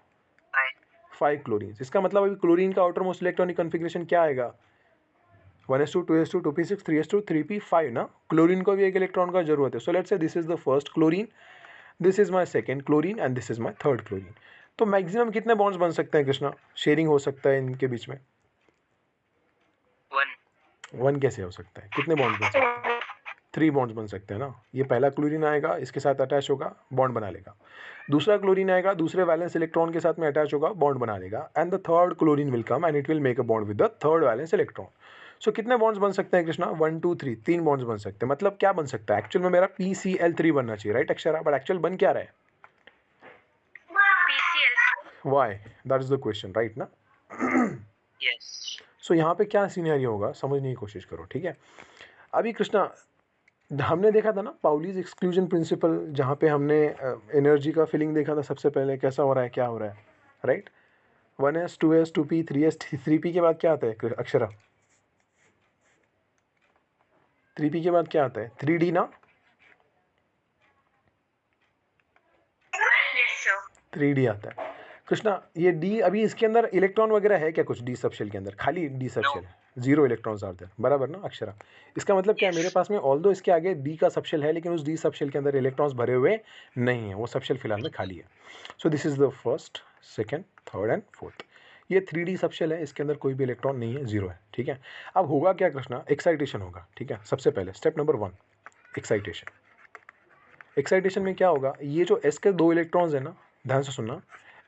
5 क्लोरीन्स। इसका मतलब अभी क्लोरीन का आउटर मोस्ट इलेक्ट्रॉनिक कॉन्फ़िगरेशन क्या आएगा? 1s2, 2s2, 2p6, 3s2, 3p, 5 ना? क्लोरीन को भी एक इलेक्ट्रॉन का जरूरत है। So let's say this is the first chlorine, this is my second chlorine and this is my third chlorine. तो मैक्सिमम कितने बॉन्ड्स बन सकते हैं कृष्णा? शेयरिंग हो सकता है इनके बीच में? 1. 1 कैसे हो सकता है? कितने बॉन्ड्स बन सकते हैं? 3 बॉन्ड्स बन सकते हैं ना? ये पहला क्लोरीन आएगा, इसके साथ अटैच होगा, बॉन्ड बना लेगा। दूसरा क्लोरीन आएगा, दूसरे वैलेंस इलेक्ट्रॉन के साथ में अटैच होगा, बॉन्ड बना लेगा, and the third chlorine will come and it will make a bond with the third valence electron. So कितने बॉन्ड्स बन सकते हैं कृष्णा? 1 2 3, 3 बॉन्ड्स बन सकते हैं। मतलब क्या बन सकता है? एक्चुअल में मेरा PCl3 बनना चाहिए, राइट अक्षरा? बट एक्चुअल बन क्या रहा है? PCl. Why? That is the question, right ना? Yes. सो यहाँ पे क्या सीनियरियो होगा समझने की कोशिश करो, ठीक है? अभी कृष्णा हमने देखा था ना पाउलीज एक्सक्लूजन प्रिंसिपल, जहाँ पे हमने एनर्जी का फीलिंग देखा था सबसे पहले, कैसा हो रहा है क्या हो रहा है, right. 1s 2s 2p 3s 3p के बाद क्या आता है अक्षरा? 3p के बाद क्या आता है? 3d ना? Yes, sir. 3d आता है कृष्णा। ये डी, अभी इसके अंदर इलेक्ट्रॉन वगैरह है क्या कुछ डी सबशेल के अंदर? खाली डी सबशेल है, 0 इलेक्ट्रॉन्स आर देयर, बराबर ना अक्षरा? इसका मतलब क्या है, मेरे पास में ऑल्दो इसके आगे डी का सबशेल है, लेकिन उस डी सबशेल के अंदर इलेक्ट्रॉन्स भरे हुए नहीं है, वो सबशेल फिलहाल में खाली है। सो this is the first, second, third and fourth. ये 3D सबशेल है, इसके अंदर कोई भी इलेक्ट्रॉन नहीं है, 0 है, ठीक है। अब होगा क्या कृष्णा? एक्साइटेशन होगा, ठीक है। सबसे पहले स्टेप नंबर 1, एक्साइटेशन। एक्साइटेशन में क्या होगा, ये जो एस के 2 इलेक्ट्रॉन्स है ना, ध्यान से सुनना,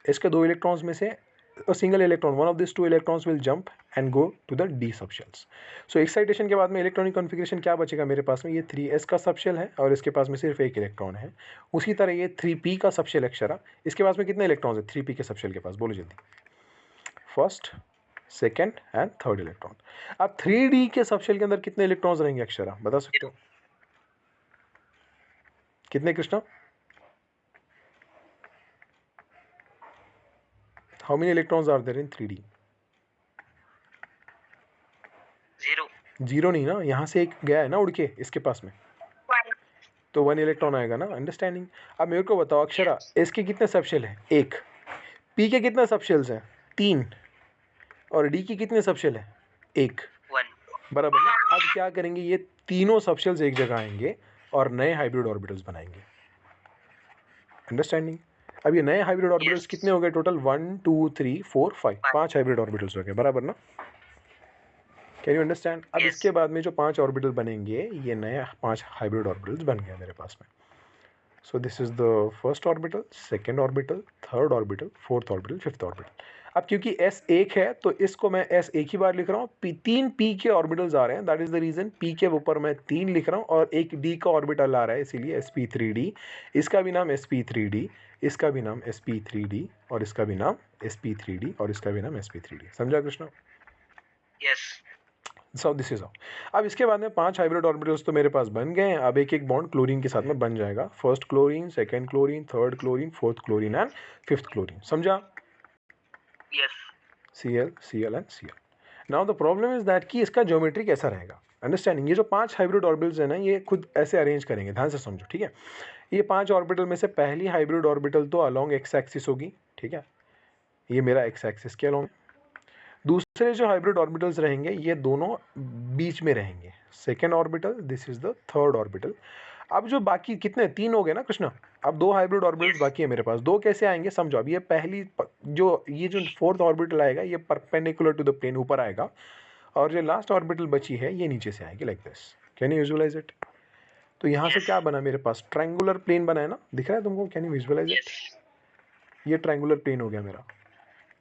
एस के 2 इलेक्ट्रॉन्स में से a single electron, one of these 2 electrons will jump and go to the d subshells. So excitation के बाद में इलेक्ट्रॉनिक कॉन्फ़िगरेशन क्या बचेगा मेरे पास में? ये 3s का सबशेल है और इसके पास में सिर्फ एक इलेक्ट्रॉन है। उसी तरह ये 3p का सबशेल अक्षरा, इसके पास में कितने इलेक्ट्रॉन्स है 3p के सबशेल के पास? बोलो जल्दी। First, second and third electron. अब 3d के सबशेल के अंदर कितने इलेक्ट्रॉन्स रहेंगे अक्षरा, बता सकते हो? कितने Krishna? How many electrons are there in 3D? 0. 0 नहीं ना, यहाँ से एक गया है ना उड़ के इसके पास में, 1. तो 1 इलेक्ट्रॉन आएगा ना, अंडरस्टैंडिंग। अब मेरे को बताओ अक्षरा, इसके कितने सबशेल हैं? 1। पी के कितने सबशेल्स हैं? 3। और डी की कितने सबशेल हैं? 1, 1. बराबर ना। अब क्या करेंगे, ये तीनों सबशेल्स एक जगह आएंगे और नए हाइब्रिड ऑर्बिटल्स बनाएंगे, अंडरस्टैंडिंग। अब ये नए हाइब्रिड ऑर्बिटल्स कितने हो गए टोटल? 1 2 3 4 5, 5 हाइब्रिड ऑर्बिटल्स हो गए, बराबर ना। Can you understand? अब इसके बाद में जो 5 ऑर्बिटल बनेंगे, ये नए 5 हाइब्रिड ऑर्बिटल्स बन गए मेरे पास में। सो this is the first orbital, second orbital, third orbital, fourth orbital, fifth orbital. अब क्योंकि s एक है तो इसको मैं s एक ही बार लिख रहा हूँ, तीन p के ऑर्बिटल्स आ रहे हैं, that is the reason p के ऊपर मैं 3 लिख रहा हूँ, और एक d का ऑर्बिटल आ रहा है, इसीलिए sp3d। इसका भी नाम sp3d, इसका भी नाम sp3d, और इसका भी नाम sp3d, और इसका भी नाम sp3d। समझा Krishna? Yes. So this is all. अब इसके बाद में 5 हाइब्रिड ऑर्बिटल्स तो मेरे पास बन गए हैं। अब एक एक बॉन्ड क्लोरीन के साथ में बन जाएगा, first chlorine, second chlorine, third chlorine, fourth chlorine and fifth chlorine. समझा? Yes. Cl, Cl and Cl। Now the problem is that कि इसका ज्योमेट्री कैसा रहेगा, अंडरस्टैंडिंग। ये जो 5 हाइब्रिड ऑर्बिटल्स है ना, ये खुद ऐसे अरेंज करेंगे, ध्यान से समझो, ठीक है। ये 5 ऑर्बिटल में से पहली हाइब्रिड ऑर्बिटल तो अलोंग एक्स एक्सिस होगी, ठीक है, ये मेरा एक्स एक्सिस के अलोंग। दूसरे जो हाइब्रिड ऑर्बिटल्स रहेंगे, ये दोनों बीच में रहेंगे, second orbital, this is the third orbital. अब जो बाकी कितने, 3 हो गए ना कृष्णा, अब 2 हाइब्रिड ऑर्बिटल्स बाकी है मेरे पास। 2 कैसे आएंगे समझो। अब ये पहली ये जो फोर्थ ऑर्बिटल आएगा, ये परपेंडिकुलर टू द प्लेन ऊपर आएगा, और जो लास्ट ऑर्बिटल बची है ये नीचे से आएगी, like this. Can you visualise it? तो यहाँ से क्या बना मेरे पास? ट्रायंगुलर प्लेन बना है ना, दिख रहा है तुमको? Can you visualise it? ये ट्रायंगुलर प्लेन हो गया मेरा।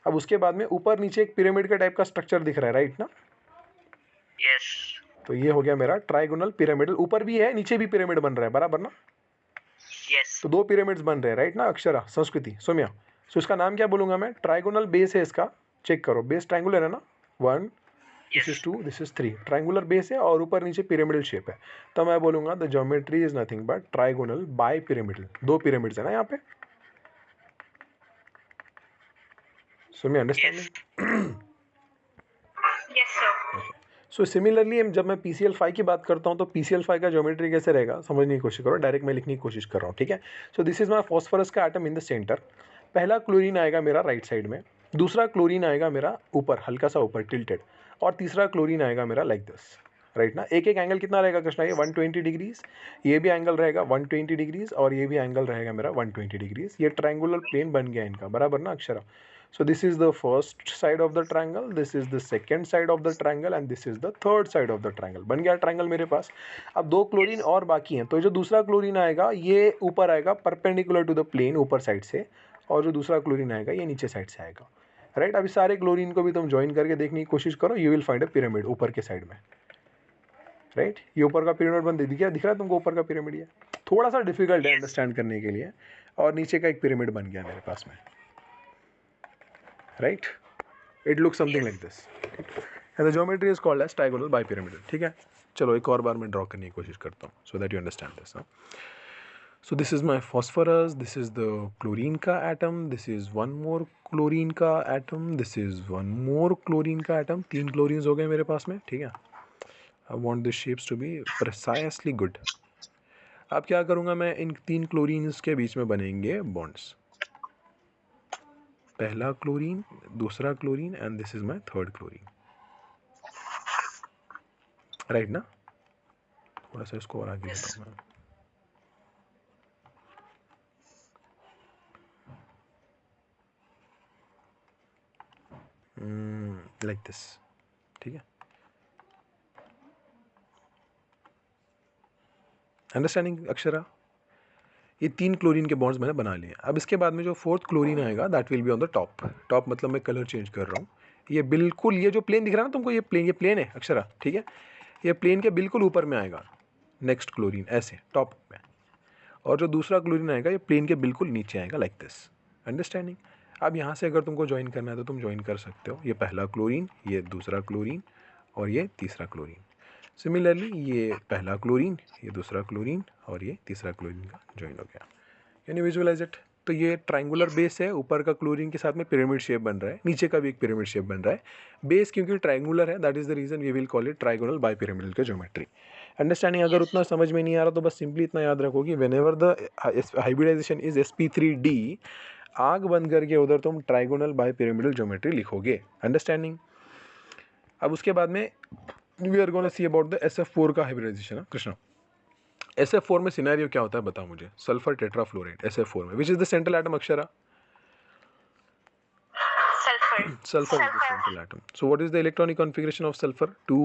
अब उसके बाद में ऊपर नीचे एक पिरामिड का टाइप का स्ट्रक्चर दिख रहा है, राइट ना? Yes. तो ये हो गया मेरा ट्राइगोनल पिरामिडल। ऊपर भी है, नीचे भी पिरामिड बन रहा है, बराबर ना? Yes. तो 2 पिरामिड्स बन रहे हैं, राइट ना अक्षरा, संस्कृति, सौम्या? सो इसका नाम क्या बोलूंगा मैं? ट्राइगोनल बेस है इसका, चेक करो, बेस ट्राइंगुलर है ना, 1, this is 2, this is 3, triangular base है, और ऊपर नीचे पिरामिडल शेप है। तो मैं बोलूंगा the geometry is nothing but trigonal bipyramidal. 2 pyramids है ना यहाँ पे, Saumya, understanding? Yes, sir. So similarly जब मैं PCl5 की बात करता हूँ, तो PCl5 का ज्योमेट्री कैसे रहेगा समझने की कोशिश करो, डायरेक्ट मैं लिखने की कोशिश कर रहा हूँ, ठीक है। सो दिस इज माय फॉस्फोरस का एटम इन द सेंटर। पहला क्लोरीन आएगा मेरा राइट साइड में, दूसरा क्लोरीन आएगा मेरा ऊपर, हल्का सा ऊपर टिल्टेड, और तीसरा क्लोरीन आएगा मेरा लाइक दिस, राइट ना। एक एक एंगल कितना रहेगा कृष्णा? ये 120 डिग्रीज, ये भी एंगल रहेगा 120 डिग्रीज, और ये भी एंगल रहेगा मेरा 120 डिग्रीज। ये ट्रायंगुलर प्लेन बन गया इनका, बराबर ना Akshara? So this is the first side of the triangle, this is the second side of the triangle, and this is the third side of the triangle। बन गया ट्रायंगल मेरे पास। अब 2 क्लोरीन और बाकी हैं, तो जो दूसरा क्लोरीन आएगा ये ऊपर आएगा परपेंडिकुलर टू द प्लेन, ऊपर साइड से, और जो दूसरा क्लोरीन आएगा ये नीचे साइड से आएगा, राइट। अभी सारे क्लोरीन को भी तुम ज्वाइन करके देखने की कोशिश करो, you will find a pyramid ऊपर के साइड में, राइट। ये ऊपर का पिरामिड बन दिख रहा है तुमको? ऊपर का पिरामिड ये थोड़ा सा डिफिकल्ट है अंडरस्टैंड करने के लिए, और नीचे का एक पिरामिड बन गया मेरे पास में, right? It looks something like this. And the geometry is called as trigonal bipyramidal. ठीक है, चलो एक और बार मैं ड्रॉ करने की कोशिश करता हूँ सो that you understand this. So this is my phosphorus, this is the chlorine का atom, this is one more chlorine का atom, this is one more chlorine का atom. 3 chlorines हो गए मेरे पास में. ठीक है, I want the shapes to be precisely good. अब क्या करूँगा मैं, इन 3 chlorines के बीच में बनेंगे bonds. पहला क्लोरीन, दूसरा chlorine and this is my third chlorine. Right ना? थोड़ा सा इसको और आगे लेता हूँ. Like this. ठीक है, अंडरस्टैंडिंग अक्षरा? ये 3 क्लोरीन के बॉन्ड्स मैंने बना लिए. अब इसके बाद में जो 4th क्लोरीन आएगा that will be on the top. Top मतलब मैं कलर चेंज कर रहा हूँ. ये बिल्कुल, ये जो प्लेन दिख रहा है ना तुमको, ये प्लेन है अक्षरा. ठीक है, ये प्लेन के बिल्कुल ऊपर में आएगा नेक्स्ट क्लोरीन, ऐसे टॉप में. और जो दूसरा क्लोरीन आएगा ये प्लेन के बिल्कुल नीचे आएगा लाइक दिस. अंडरस्टैंडिंग? अब यहाँ से अगर तुमको ज्वाइन करना है तो तुम ज्वाइन कर सकते हो. ये पहला क्लोरीन, ये दूसरा क्लोरीन और ये तीसरा क्लोरीन. सिमिलरली ये पहला क्लोरीन, ये दूसरा क्लोरीन और ये तीसरा क्लोरीन का ज्वाइन हो गया. Can you visualise it? तो ये ट्रायंगुलर बेस है, ऊपर का क्लोरीन के साथ में पिरामिड शेप बन रहा है, नीचे का भी एक पिरामिड शेप बन रहा है. बेस क्योंकि ट्रायंगुलर है, that is the reason we will call it trigonal bipyramidal का ज्योमेट्री. अंडरस्टैंडिंग? अगर उतना समझ में नहीं आ रहा तो बस सिंपली इतना याद रखो कि whenever the hybridisation is sp3d, आग बंद करके उधर तुम ट्राइगोनल बाइपिरामिडल ज्योमेट्री लिखोगे. अंडरस्टैंडिंग? अब उसके बाद में we are gonna see about the SF4 का हाइब्रिडाइजेशन. कृष्णा, SF4 में सिनेरियो क्या होता है बता मुझे. सल्फर टेट्राफ्लोराइड SF4 में, which is the central atom Akshara? Sulfur is the central atom. So what is the electronic configuration of sulfur? 2,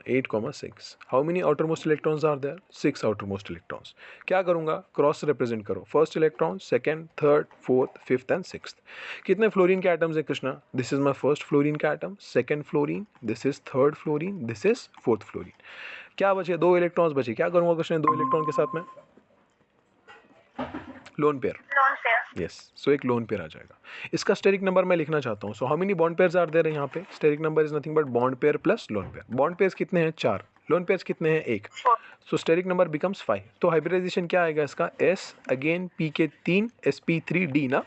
8, 6. How many outermost electrons are there? 6 outermost electrons. क्या करूँगा? Cross represent करो. First electron, second, third, fourth, fifth and sixth. कितने fluorine के atoms है Krishna? This is my first fluorine का atom, second fluorine, this is third fluorine, this is fourth fluorine. क्या बचे? 2 electrons बचे. क्या करूँगा कृष्णा 2 इलेक्ट्रॉन के साथ में? Lone pair. यस, सो एक लोन पेयर आ जाएगा. इसका स्टेरिक नंबर मैं लिखना चाहता हूँ. So how many bond pairs are there यहाँ पे? Steric number is nothing but bond pair plus lone pair. Bond pairs कितने हैं? 4. लोन पेयर्स कितने हैं? 1. So steric number becomes 5. तो हाइब्रिडाइजेशन क्या आएगा इसका? S अगेन P के 3 sp3d ना,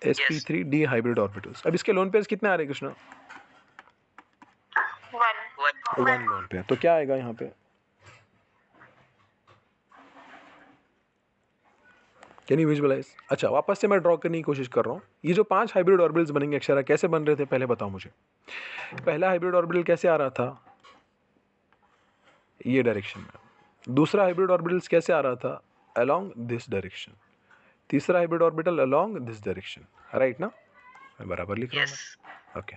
sp3d हाइब्रिड ऑर्बिटल्स. अब इसके लोन पेयर्स कितने आ रहे हैं कृष्णा? 1 lone pair. तो क्या आएगा यहाँ पे? Can you visualize? अच्छा, वापस से मैं ड्रॉ करने की कोशिश कर रहा हूँ. ये जो 5 हाइब्रिड ऑर्बिटल्स बनेंगे अक्षरा, कैसे बन रहे थे पहले बताओ मुझे. पहला हाइब्रिड ऑर्बिटल कैसे आ रहा था? ये डायरेक्शन में. दूसरा हाइब्रिड ऑर्बिटल्स कैसे आ रहा था? Along this direction. तीसरा hybrid orbital along this direction. Right ना? मैं बराबर लिख रहा हूँ. Okay,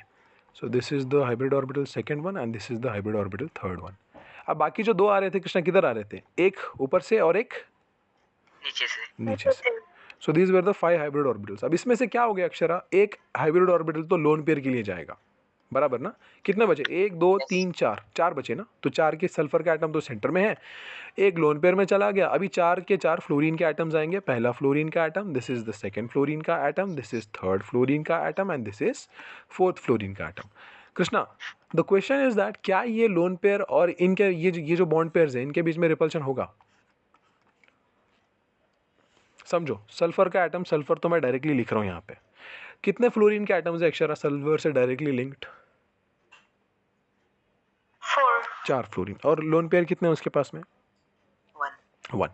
so this is the hybrid orbital second one and this is the hybrid orbital third one. अब बाकी जो 2 आ रहे थे कृष्णा, किधर आ रहे थे? एक ऊपर से और एक नीचे से. So these were the 5 hybrid orbitals. अब इसमें से क्या हो गया अक्षरा? एक हाइब्रिड ऑर्बिटल तो लोन पेयर के लिए जाएगा, बराबर ना? कितने बचे? 1, 2, 3, 4 बचे ना. तो 4 के सल्फर का एटम तो सेंटर में है, एक लोन पेयर में चला गया. अभी 4 के 4 फ्लोरीन के एटम्स आएंगे. पहला फ्लोरीन का atom, this is the second fluorine का atom, this is third fluorine का atom and this is fourth fluorine का atom. Krishna, the question is that क्या ये लोन पेयर और इनके ये जो बॉन्ड पेयर्स हैं इनके बीच में रिपल्शन होगा? समझो, सल्फर का एटम, सल्फर तो मैं डायरेक्टली लिख रहा हूं यहाँ पे. कितने फ्लोरीन के एटम्स है अक्षरा सल्फर से डायरेक्टली लिंक्ड? 4 फ्लोरीन. और लोन पेयर कितने हैं उसके पास में? 1.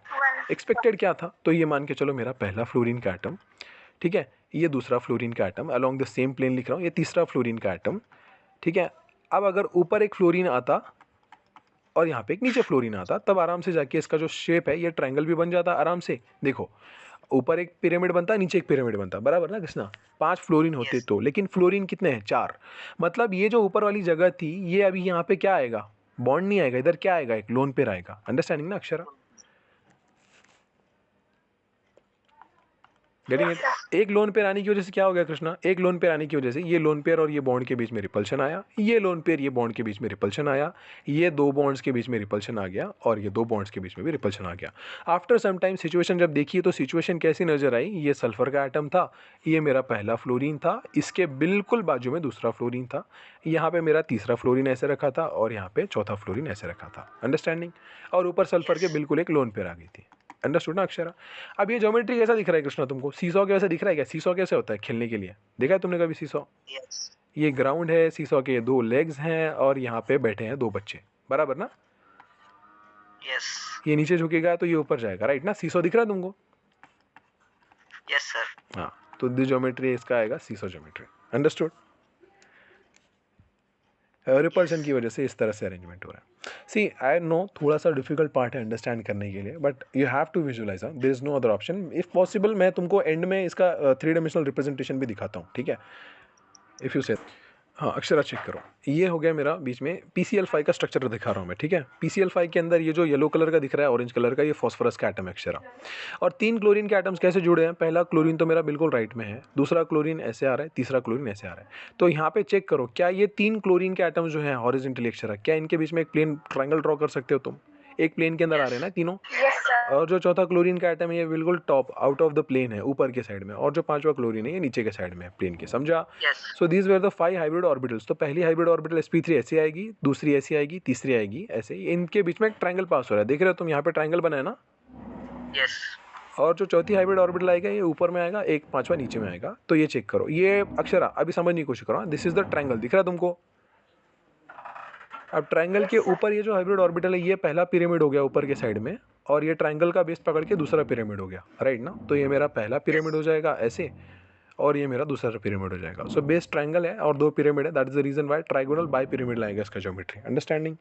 एक्सपेक्टेड क्या था? तो ये मान के चलो मेरा पहला फ्लोरीन का एटम, ठीक है, ये दूसरा फ्लोरीन का atom, along the same plane लिख रहा हूँ, ये तीसरा फ्लोरीन का एटम. ठीक है, अब अगर ऊपर एक फ्लोरीन आता और यहाँ पे एक नीचे फ्लोरीन आता, तब आराम से जाके इसका जो शेप है ये ट्रायंगल भी बन जाता आराम से. देखो, ऊपर एक पिरामिड बनता, नीचे एक पिरामिड बनता, बराबर ना कृष्णा? 5 फ्लोरीन होते तो, लेकिन फ्लोरीन कितने हैं? 4. मतलब ये जो ऊपर वाली जगह थी, ये अभी यहाँ पे क्या आएगा? बॉन्ड नहीं आएगा, इधर क्या आएगा? एक लोन पेयर आएगा. अंडरस्टैंडिंग ना अक्षरा? Getting it? एक लोन पेयर आने की वजह से क्या हो गया कृष्णा, एक लोन पेयर आने की वजह से ये लोन पेयर और ये बॉन्ड के बीच में रिपल्शन आया, ये लोन पेयर ये बॉन्ड के बीच में रिपल्शन आया, ये दो बॉन्ड्स के बीच में रिपल्शन आ गया और ये दो बॉन्ड्स के बीच में भी रिपल्शन आ गया। आफ्टर सम टाइम सिचुएशन जब देखिए तो सिचुएशन कैसी नजर आई, ये सल्फर का एटम था, ये मेरा पहला फ्लोरीन था, इसके बिल्कुल बाजू में दूसरा फ्लोरीन था, यहाँ पे मेरा तीसरा फ्लोरीन ऐसे रखा था और यहाँ पे चौथा फ्लोरीन ऐसे रखा था। अंडरस्टैंडिंग? और ऊपर सल्फर के बिल्कुल एक लोन पेयर आ गई थी। अंडरस्टूड ना अक्षरा? अब ये ज्योमेट्री कैसा दिख रहा है कृष्णा तुमको? सीसॉ कैसा दिख रहा है क्या? सीसॉ कैसे होता है खेलने के लिए? देखा है तुमने कभी सीसॉ? यस ये ग्राउंड है, सीसॉ के दो लेग्स हैं और यहाँ पे बैठे हैं दो बच्चे, बराबर ना? यस ये नीचे झुकेगा तो ये ऊपर जाएगा, राइट ना? सीसॉ दिख रहा है तुमको? Yes sir. हाँ, तो द ज्योमेट्री इसका आएगा सीसॉ ज्योमेट्री। अंडरस्टूड? रिपल्शन की वजह से इस तरह से अरेंजमेंट हो रहा है। सी आई नो थोड़ा सा डिफिकल्ट पार्ट है अंडरस्टैंड करने के लिए, but you have to visualize, there is no other option. If possible मैं तुमको एंड में इसका 3 डायमेंशनल रिप्रेजेंटेशन भी दिखाता हूँ, ठीक है? इफ़ यू से हाँ अक्षरा चेक करो, ये हो गया मेरा बीच में PCl5 का स्ट्रक्चर दिखा रहा हूँ मैं, ठीक है? PCl5 के अंदर ये जो येलो कलर का दिख रहा है, ऑरेंज कलर का, ये फॉस्फोरस का एटम है अक्षरा। और 3 क्लोरीन के एटम्स कैसे जुड़े हैं? पहला क्लोरीन तो मेरा बिल्कुल राइट में है, दूसरा क्लोरीन ऐसे आ रहा है, तीसरा क्लोरीन ऐसे आ रहा है। तो यहाँ पे चेक करो, क्या ये 3 क्लोरीन के एटम्स जो हैं हॉरिजॉन्टली अक्षरा, क्या इनके बीच में एक प्लेन ट्रायंगल ड्रॉ कर सकते हो तुम? एक प्लेन के अंदर आ रहे हैं ना तीनों। Yes sir. और जो चौथा क्लोरीन का एटम है ये बिल्कुल top out of the plane है, ऊपर के साइड में, और जो पांचवा क्लोरीन है ये नीचे के साइड में है प्लेन के, समझा? Yes so these were the 5 hybrid orbitals. तो पहली हाइब्रिड ऑर्बिटल sp3 ऐसी आएगी, दूसरी ऐसी आएगी, तीसरी आएगी ऐसे, इनके बीच में एक ट्रायंगल पास हो रहा है, देख रहे हो तुम? यहाँ पे ट्रायंगल बना है ना? यस और जो चौथी हाइब्रिड ऑर्बिटल आएगा ये ऊपर में आएगा, एक पांचवा नीचे में आएगा। तो ये चेक करो, ये अक्षरा अभी समझने की कोशिश करो, दिस इज द ट्रायंगल, दिख रहा है तुमको? अब ट्रायंगल के ऊपर ये जो हाइब्रिड ऑर्बिटल है ये पहला पिरामिड हो गया ऊपर के साइड में, और ये ट्रायंगल का बेस पकड़ के दूसरा पिरामिड हो गया, राइट ना? तो ये मेरा पहला पिरामिड हो जाएगा ऐसे, और ये मेरा दूसरा पिरामिड हो जाएगा। सो बेस ट्रायंगल है और दो पिरामिड है, that is the reason why trigonal bi pyramid लाएगा इसका ज्योमेट्री। अंडरस्टैंडिंग?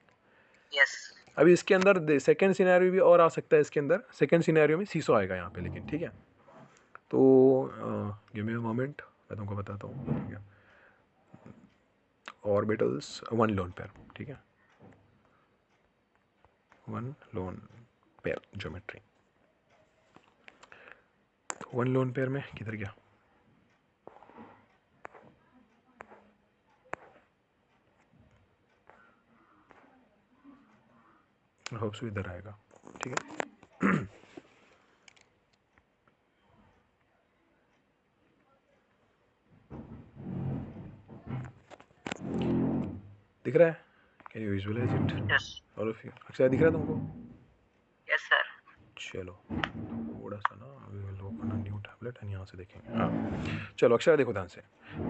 यस अभी इसके अंदर सेकंड सिनेरियो भी और आ सकता है, इसके अंदर सेकंड सिनेरियो में सीसो आएगा यहाँ पे, लेकिन ठीक है? तो गिव मी अ मोमेंट, मैं तुमको बताता हूँ, ठीक है? ऑर्बिटल्स, वन लोन पेयर, ठीक है? One lone pair geometry. One lone pair में किधर गया? होप्स इधर आएगा, ठीक है? दिख रहा है? Can you visualise it yes all of you? Akshay दिख रहा है तुमको? Yes sir. चलो थोड़ा सा ना, we will open a new tablet and यहाँ से देखेंगे। हाँ चलो अक्षय देखो ध्यान से,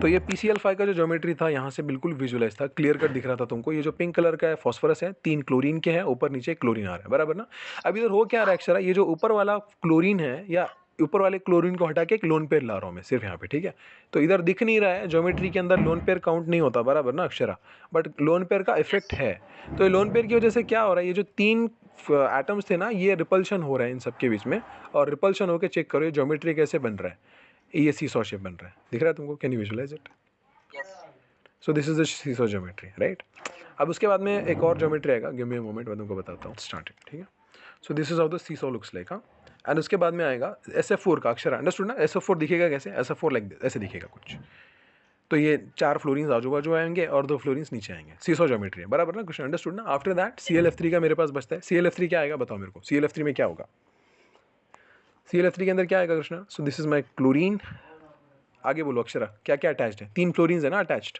तो ये PCl5 का जो ज्योमेट्री था यहाँ से बिल्कुल विजुअलाइज था, क्लियर कट दिख रहा था तुमको। ये जो पिंक कलर का है फॉस्फोरस है, 3 क्लोरीन के हैं, ऊपर नीचे क्लोरीन आ रहा है, बराबर ना? अब इधर हो क्या रहा है अक्षरा, ये जो ऊपर वाला क्लोरीन है या ऊपर वाले क्लोरीन को हटा के एक लोन पेयर ला रहा हूँ मैं सिर्फ यहाँ पे, ठीक है? तो इधर दिख नहीं रहा है, ज्योमेट्री के अंदर लोन पेयर काउंट नहीं होता, बराबर ना अक्षरा? बट लोन पेयर का इफेक्ट है। तो ये लोन पेयर की वजह से क्या हो रहा है, ये जो 3 एटम्स थे ना, ये रिपल्शन हो रहा है इन सब के बीच में, और रिपल्शन होकर चेक करो ये ज्योमेट्री कैसे बन रहा है, ये सीसॉ शेप बन रहा है, दिख रहा है तुमको? Can you visualise it? Yes so this is the seesaw geometry, right? अब उसके बाद में एक और ज्योमेट्री आएगा, गिव मी अ मोमेंट, मैं तुमको बताता हूँ, स्टार्टिंग, ठीक है? सो this is how the seesaw looks like. And उसके बाद में आएगा SF4 का अक्षर, अंडरस्टूड ना? SF4 दिखेगा कैसे? SF4 लाइक ऐसे दिखेगा कुछ। तो ये 4 फ्लोरीन्स आजू बाजू आएंगे और 2 फ्लोरीन्स नीचे आएंगे, सीसॉ ज्योमेट्री है, बराबर ना? कुछ अंडरस्टूड ना? आफ्टर दैट ClF3 का मेरे पास बचता है। ClF3 क्या आएगा बताओ मेरे को? ClF3 में क्या होगा? ClF3 के अंदर क्या आएगा कृष्णा? सो दिस इज माई क्लोरीन, आगे बोलो अक्षरा, क्या क्या अटैच्ड है? 3 फ्लोरीन्स है ना अटैच्ड।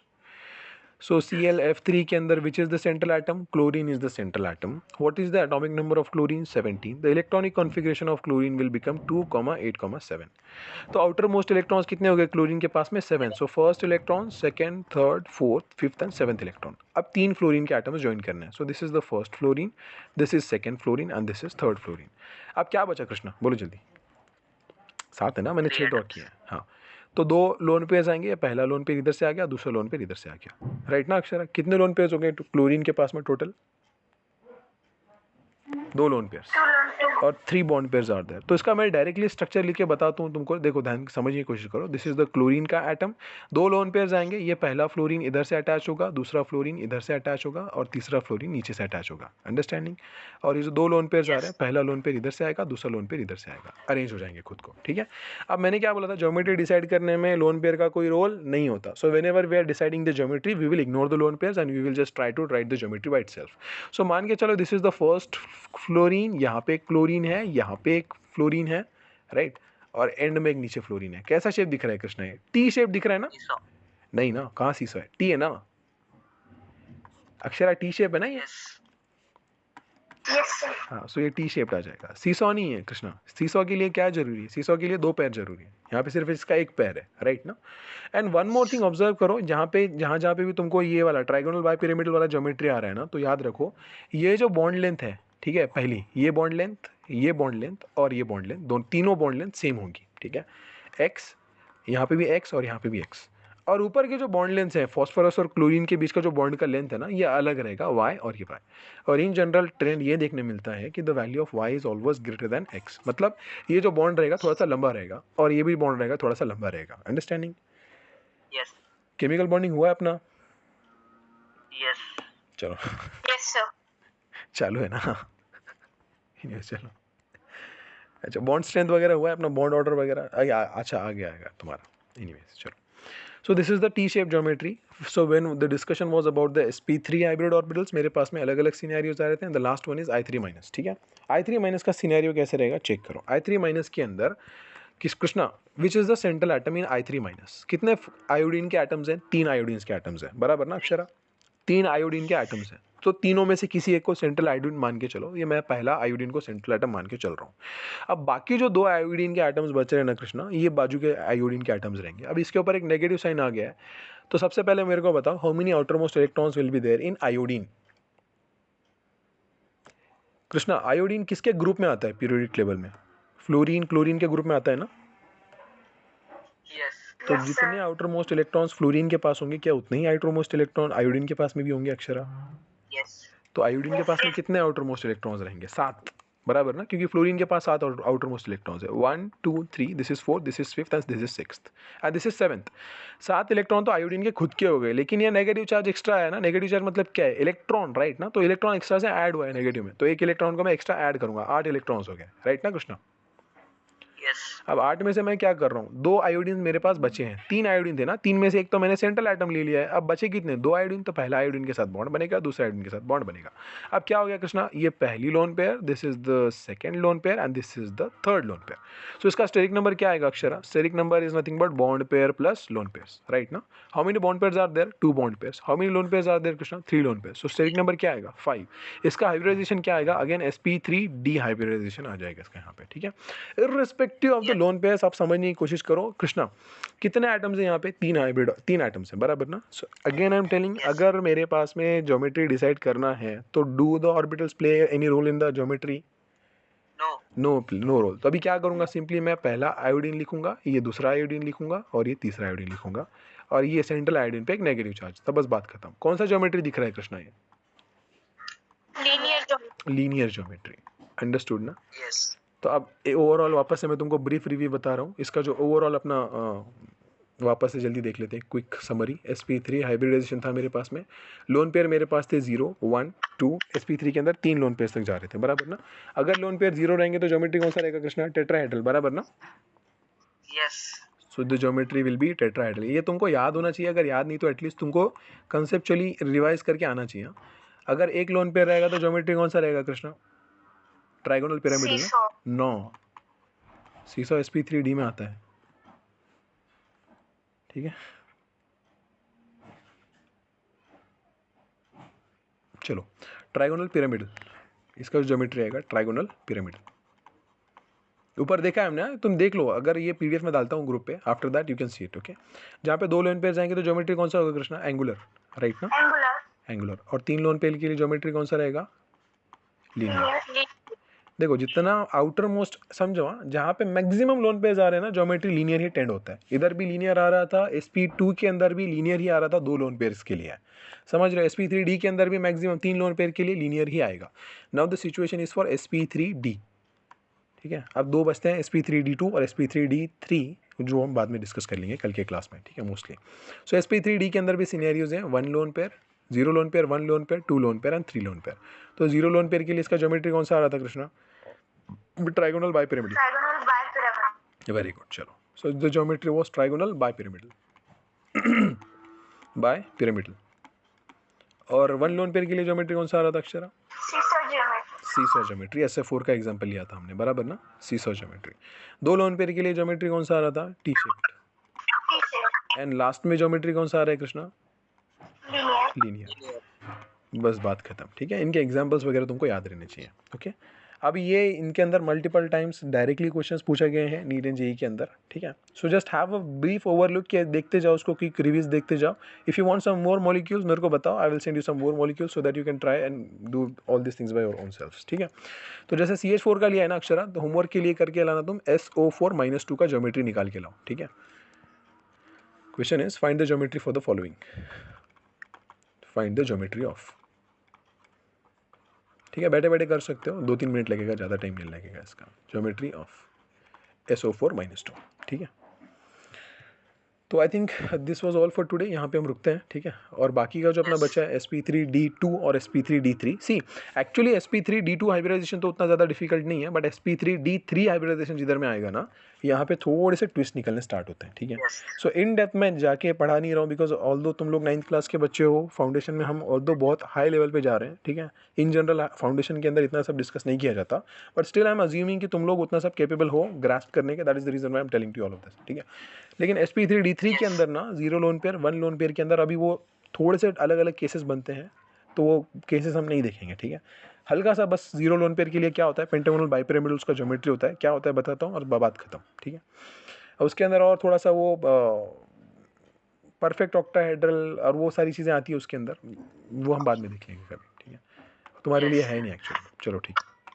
So ClF3 के अंदर which is the central atom? Chlorine is the central atom. What is the atomic number of chlorine? 17. The electronic configuration of chlorine will become 2, 8, 7. तो outermost electrons कितने हो गए chlorine के पास में? 7. So first electron, second, third, fourth, fifth and seventh electron. अब 3 fluorine के atoms join करने हैं. So this is the first fluorine, this is second fluorine and this is third fluorine. अब क्या बचा कृष्णा? बोलो जल्दी. 7 है ना? मैंने 6 ड्रॉ किया है. हाँ, तो 2 लोन पेयर्स आएंगे, पहला लोन पेयर इधर से आ गया, दूसरा लोन पेयर इधर से आ गया, राइट ना अक्षरा? कितने लोन पेयर्स हो गए क्लोरीन के पास में टोटल? 2 लोन पेयर्स और 3 बॉन्ड पेयर्स आर देयर। तो इसका मैं डायरेक्टली स्ट्रक्चर लिख के बताता हूँ तुमको, देखो ध्यान समझने की कोशिश करो। दिस इज द क्लोरीन का एटम, 2 लोन पेयर्स आएंगे, ये पहला फ्लोरीन इधर से अटैच होगा, दूसरा फ्लोरीन इधर से अटैच होगा और तीसरा फ्लोरीन नीचे से अटैच होगा। अंडरस्टैंडिंग? और ये जो 2 लोन पेयर्स आ रहे हैं, पहला लोन पेयर इधर से आएगा, दूसरा लोन पेयर इधर से आएगा, अरेंज हो जाएंगे खुद को। ठीक है, अब मैंने क्या बोला था, ज्योमेट्री डिसाइड करने में लोन पेयर का कोई रोल नहीं होता। So whenever we are deciding the geometry we will ignore the lone pairs and we will just try to write the geometry by itself. So मान के चलो this is the first fluorine, यहाँ पे एक chlorine है, यहाँ पे एक फ्लोरीन है, राइट, और एंड में एक नीचे फ्लोरीन है। कैसा शेप दिख रहा है कृष्णा? ये टी शेप दिख रहा है ना? सीसॉ। नहीं ना, कहाँ सीसॉ है? टी है ना अक्षरा, टी शेप है ना ये? Yes sir. हाँ, सो ये टी शेप्ड आ जाएगा। सीसॉ नहीं है कृष्णा। सीसॉ के लिए क्या जरूरी है? सीसॉ के लिए 2 पैर जरूरी है, यहाँ पे सिर्फ इसका 1 पैर है, राइट ना? And one more thing observe करो, जहाँ पे भी तुमको ये वाला ट्राइगोनल बाय पिरामिडल वाला ज्योमेट्री आ रहा है ना, तो याद रखो ये जो बॉन्ड लेंथ है, ठीक है, पहली ये बॉन्ड लेंथ, ये बॉन्ड लेंथ और ये बॉन्ड लेंथ, दोनों तीनों बॉन्ड लेंथ सेम होंगी। ठीक है, एक्स, यहाँ पे भी एक्स और यहाँ पे भी एक्स। और ऊपर के जो बॉन्ड लेंथ है फॉस्फोरस और क्लोरीन के बीच का जो बॉन्ड का लेंथ है ना, ये अलग रहेगा, y और ये y। और इन जनरल ट्रेंड ये देखने मिलता है कि the value of y is always greater than x। मतलब ये जो बॉन्ड रहेगा थोड़ा सा लंबा रहेगा और ये भी बॉन्ड रहेगा थोड़ा सा लंबा रहेगा। अंडरस्टैंडिंग? यस केमिकल बॉन्डिंग हुआ है अपना? यस। चलो यस सर। चालू है ना? चलो, अच्छा, बॉन्ड स्ट्रेंथ वगैरह हुआ है अपना, बॉन्ड ऑर्डर वगैरह अच्छा आ गया तुम्हारा। एनीवेज चलो, so this is the T-shaped geometry. So when the discussion was about the sp3 hybrid orbitals, मेरे पास में अलग अलग सिनेरियोज आ रहे थे। The last one is I3 minus। ठीक है, I3 minus का सिनेरियो कैसे रहेगा चेक करो। I3 minus के अंदर किस Krishna, which is the central atom in I3 minus? कितने आयोडीन के एटम्स हैं? 3 आयोडीन के एटम्स हैं, बराबर ना अक्षरा? 3 आयोडीन के एटम्स हैं, तो तीनों में से किसी एक को सेंट्रल आयोडीन मान के चलो। ये मैं पहला आयोडीन को सेंट्रल एटम मान के चल रहा हूँ। अब बाकी जो 2 आयोडीन के एटम्स बच रहे हैं ना कृष्णा, ये बाजू के आयोडीन के एटम्स रहेंगे। अब इसके ऊपर एक नेगेटिव साइन आ गया है, तो सबसे पहले मेरे को बताओ, how many outermost electrons will be there in iodine? Krishna, iodine किसके ग्रुप में आता है पीरियोडिक टेबल में? फ्लोरीन क्लोरीन के ग्रुप में आता है ना? यस। तो जितने आउटर मोस्ट इलेक्ट्रॉन्स फ्लोरीन के पास होंगे, क्या उतने ही आउटर मोस्ट इलेक्ट्रॉन आयोडीन के पास में भी होंगे अक्षरा? यस। तो आयोडीन के पास में कितने आउटर मोस्ट इलेक्ट्रॉन्स रहेंगे? 7, बराबर ना? क्योंकि फ्लोरीन के पास 7 आउटर मोस्ट इलेक्ट्रॉन्स है। 1 2 3, this is 4, this is 5th and this is 6th and this is 7th। 7 electron तो आयोडीन के खुद के हो गए, लेकिन ये नेगेटिव चार्ज एक्स्ट्रा है ना। नेगेटिव चार्ज मतलब क्या है? इलेक्ट्रॉन, राइट ना? तो इलेक्ट्रॉन एक्स्ट्रा से ऐड हुआ है नेगेटिव में, तो 1 इलेक्ट्रॉन को मैं एक्स्ट्रा ऐड करूंगा, 8 इलेक्ट्रॉन्स हो गए, राइट ना कृष्णा? यस। अब 8 में से मैं क्या कर रहा हूँ, 2 आयोडीन मेरे पास बचे हैं। 3 आयोडीन थे ना, 3 में से एक तो मैंने सेंट्रल एटम ले लिया है। अब बचे कितने? 2 आयोडीन। तो पहला आयोडीन के साथ बॉन्ड बनेगा, दूसरा आयोडीन के साथ बॉन्ड बनेगा। अब क्या हो गया कृष्णा, ये पहली lone pair, this is the second lone pair and this is the third lone pair. So इसका स्टेरिक नंबर क्या आएगा Akshara? Steric number is nothing but bond pair plus lone pairs, right ना? How many bond pairs are there? 2 bond pairs. How many lone pairs are there Krishna? 3 lone pairs. So steric number क्या आएगा? 5। इसका hybridisation क्या आएगा? Again sp3 D hybridisation आ जाएगा इसका यहाँ पे। ठीक है, irrespective of the lone pairs, आप समझने की कोशिश करो। कृष्णा, कितने एटम्स हैं यहाँ पे? 3 एटम्स हैं, बराबर ना? So again I am telling, अगर मेरे पास में ज्योमेट्री डिसाइड करना है तो do the orbitals play any role in the geometry? No role. तो अभी क्या करूंगा, सिंपली मैं पहला आयोडीन लिखूंगा, ये दूसरा आयोडीन लिखूंगा और ये तीसरा आयोडीन लिखूंगा, और ये सेंट्रल आयोडीन पे एक नेगेटिव चार्ज, तब बस बात खत्म। कौन सा ज्योमेट्री दिख रहा है कृष्णा? ये लीनियर ज्योमेट्री। अंडरस्टूड ना? यस। तो अब ओवरऑल वापस से मैं तुमको ब्रीफ रिव्यू बता रहा हूँ। इसका जो ओवरऑल अपना वापस से जल्दी देख लेते हैं, क्विक समरी। sp3 हाइब्रिडाइजेशन था मेरे पास में, लोन पेयर मेरे पास थे 0 1 2। sp3 के अंदर 3 लोन पेयर तक जा रहे थे, बराबर ना? अगर लोन पेयर 0 रहेंगे तो ज्योमेट्री कौन सा रहेगा कृष्णा? टेट्राहेड्रल, बराबर ना? Yes. So the geometry will be tetrahedral. ये तुमको याद होना चाहिए, अगर याद नहीं तो एटलीस्ट तुमको कंसेप्चुअली रिवाइज करके आना चाहिए। अगर एक लोन पेयर रहेगा तो ज्योमेट्री कौन सा रहेगा कृष्णा? ट्राइगोनल पिरामिडल ना? नो, सीसॉ sp3d में आता है। ठीक है, चलो, ट्राइगोनल पिरामिडल, इसका जो ज्योमेट्री आएगा ट्राइगोनल पिरामिडल। ऊपर देखा है हमने, तुम देख लो, अगर ये पीडीएफ में डालता हूँ ग्रुप पे, after that you can see it. Okay, जहाँ पे 2 लोन पेयर जाएंगे तो ज्योमेट्री कौन सा होगा कृष्णा? एंगुलर, राइट ना? एंगुलर। और 3 लोन पेयर के लिए ज्योमेट्री कौन सा रहेगा? लीनियर। देखो जितना आउटर मोस्ट समझो, जहाँ पे मैक्सिमम लोन पेयर्स आ रहे हैं ना, ज्योमेट्री लीनियर ही टेंड होता है। इधर भी लीनियर आ रहा था, SP2 के अंदर भी लीनियर ही आ रहा था 2 लोन पेयर्स के लिए, समझ रहे हो। SP3D के अंदर भी मैक्सिमम 3 लोन पेयर के लिए लीनियर ही आएगा। Now the situation is for SP3D, ठीक है। अब 2 बचते हैं, SP3D2 और SP3D3, जो हम बाद में डिस्कस कर लेंगे कल के क्लास में, ठीक है, मोस्टली। सो SP3D के अंदर भी सिनेरियोज हैं, 1 lone pair, 0 lone pair, 1 lone pair, 2 loan pair and 3 lone pair. तो 0 लोन पेयर के लिए इसका ज्योमेट्री कौन सा आ रहा था Krishna? Trigonal bipyramidal. Trigonal bipyramid. Very good, चलो। So the geometry was trigonal bipyramidal bipyramidal. और 1 लोन पेयर के लिए ज्योमेट्री कौन सा आ रहा था Akshara? Seesaw geometry. Seesaw geometry, SF4 का एग्जांपल लिया था हमने, बराबर ना, सीसॉ ज्योमेट्री। 2 लोन पेयर के लिए ज्योमेट्री कौन सा आ रहा था? T shaped. T-shaped. And last में ज्योमेट्री कौन सा आ रहा है कृष्णा? Linear. लीनियर। बस बात खत्म, ठीक है। इनके एग्जांपल्स वगैरह तुमको याद रहने चाहिए, ओके। अब ये इनके अंदर मल्टीपल टाइम्स डायरेक्टली क्वेश्चंस पूछे गए हैं नीट एंड जेईई के अंदर, ठीक है। So just have a brief overlook, के देखते जाओ उसको, क्विक रिव्यूज देखते जाओ। If you want some more molecules मेरे को बताओ, I will send you some more molecules so that you can try and do all this things by your own selfs, ठीक है। तो जैसे CH4 का लिया है ना अक्षरा, तो होमवर्क के लिए करके लाना तुम SO4-2 का ज्योमेट्री निकाल के लाओ, ठीक है। Question is find the geometry for the following, find the geometry of, ठीक है। बैठे बैठे कर सकते हो, 2-3 मिनट लगेगा, ज़्यादा टाइम नहीं लगेगा इसका। ज्योमेट्री ऑफ SO4-2, ठीक है। तो I think this was all for today, यहाँ पे हम रुकते हैं, ठीक है। और बाकी का जो अपना बचा है SP3D2 और SP3D3, सी एक्चुअली SP3D2 हाइब्रिडाइजेशन तो उतना ज़्यादा डिफिकल्ट नहीं है, बट SP3D3 हाइब्रिडाइजेशन जिधर में आएगा ना, यहाँ पे थोड़े से ट्विस्ट निकलने स्टार्ट होते हैं, ठीक है। सो इन डेप्थ में जाके पढ़ा नहीं रहा हूँ, बिकॉज ऑल्दो तुम लोग 9th क्लास के बच्चे हो, फाउंडेशन में हम ऑल्दो बहुत हाई लेवल पे जा रहे हैं, ठीक है। इन जनरल फाउंडेशन के अंदर इतना सब डिस्कस नहीं किया जाता, but still I am assuming कि तुम लोग उतना सब कैपेबल हो ग्रास्प करने के, that is the reason I am telling to all of this, ठीक है। लेकिन SP3D3 के अंदर ना 0 लोन पेयर, 1 लोन पेयर के अंदर अभी वो थोड़े से अलग अलग केसेस बनते हैं, तो वो केसेस हम नहीं देखेंगे, ठीक है। हल्का सा बस 0 लोन पेयर के लिए क्या होता है, पेंटागोनल बाइपिरामिडल उसका ज्योमेट्री होता है, क्या होता है बताता हूँ और बात खत्म, ठीक है। और उसके अंदर और थोड़ा सा वो परफेक्ट ऑक्टाहेड्रल और वो सारी चीज़ें आती है उसके अंदर, वो हम बाद में देख लेंगे कभी, ठीक है। तुम्हारे लिए है नहीं एक्चुअली, चलो ठीक है।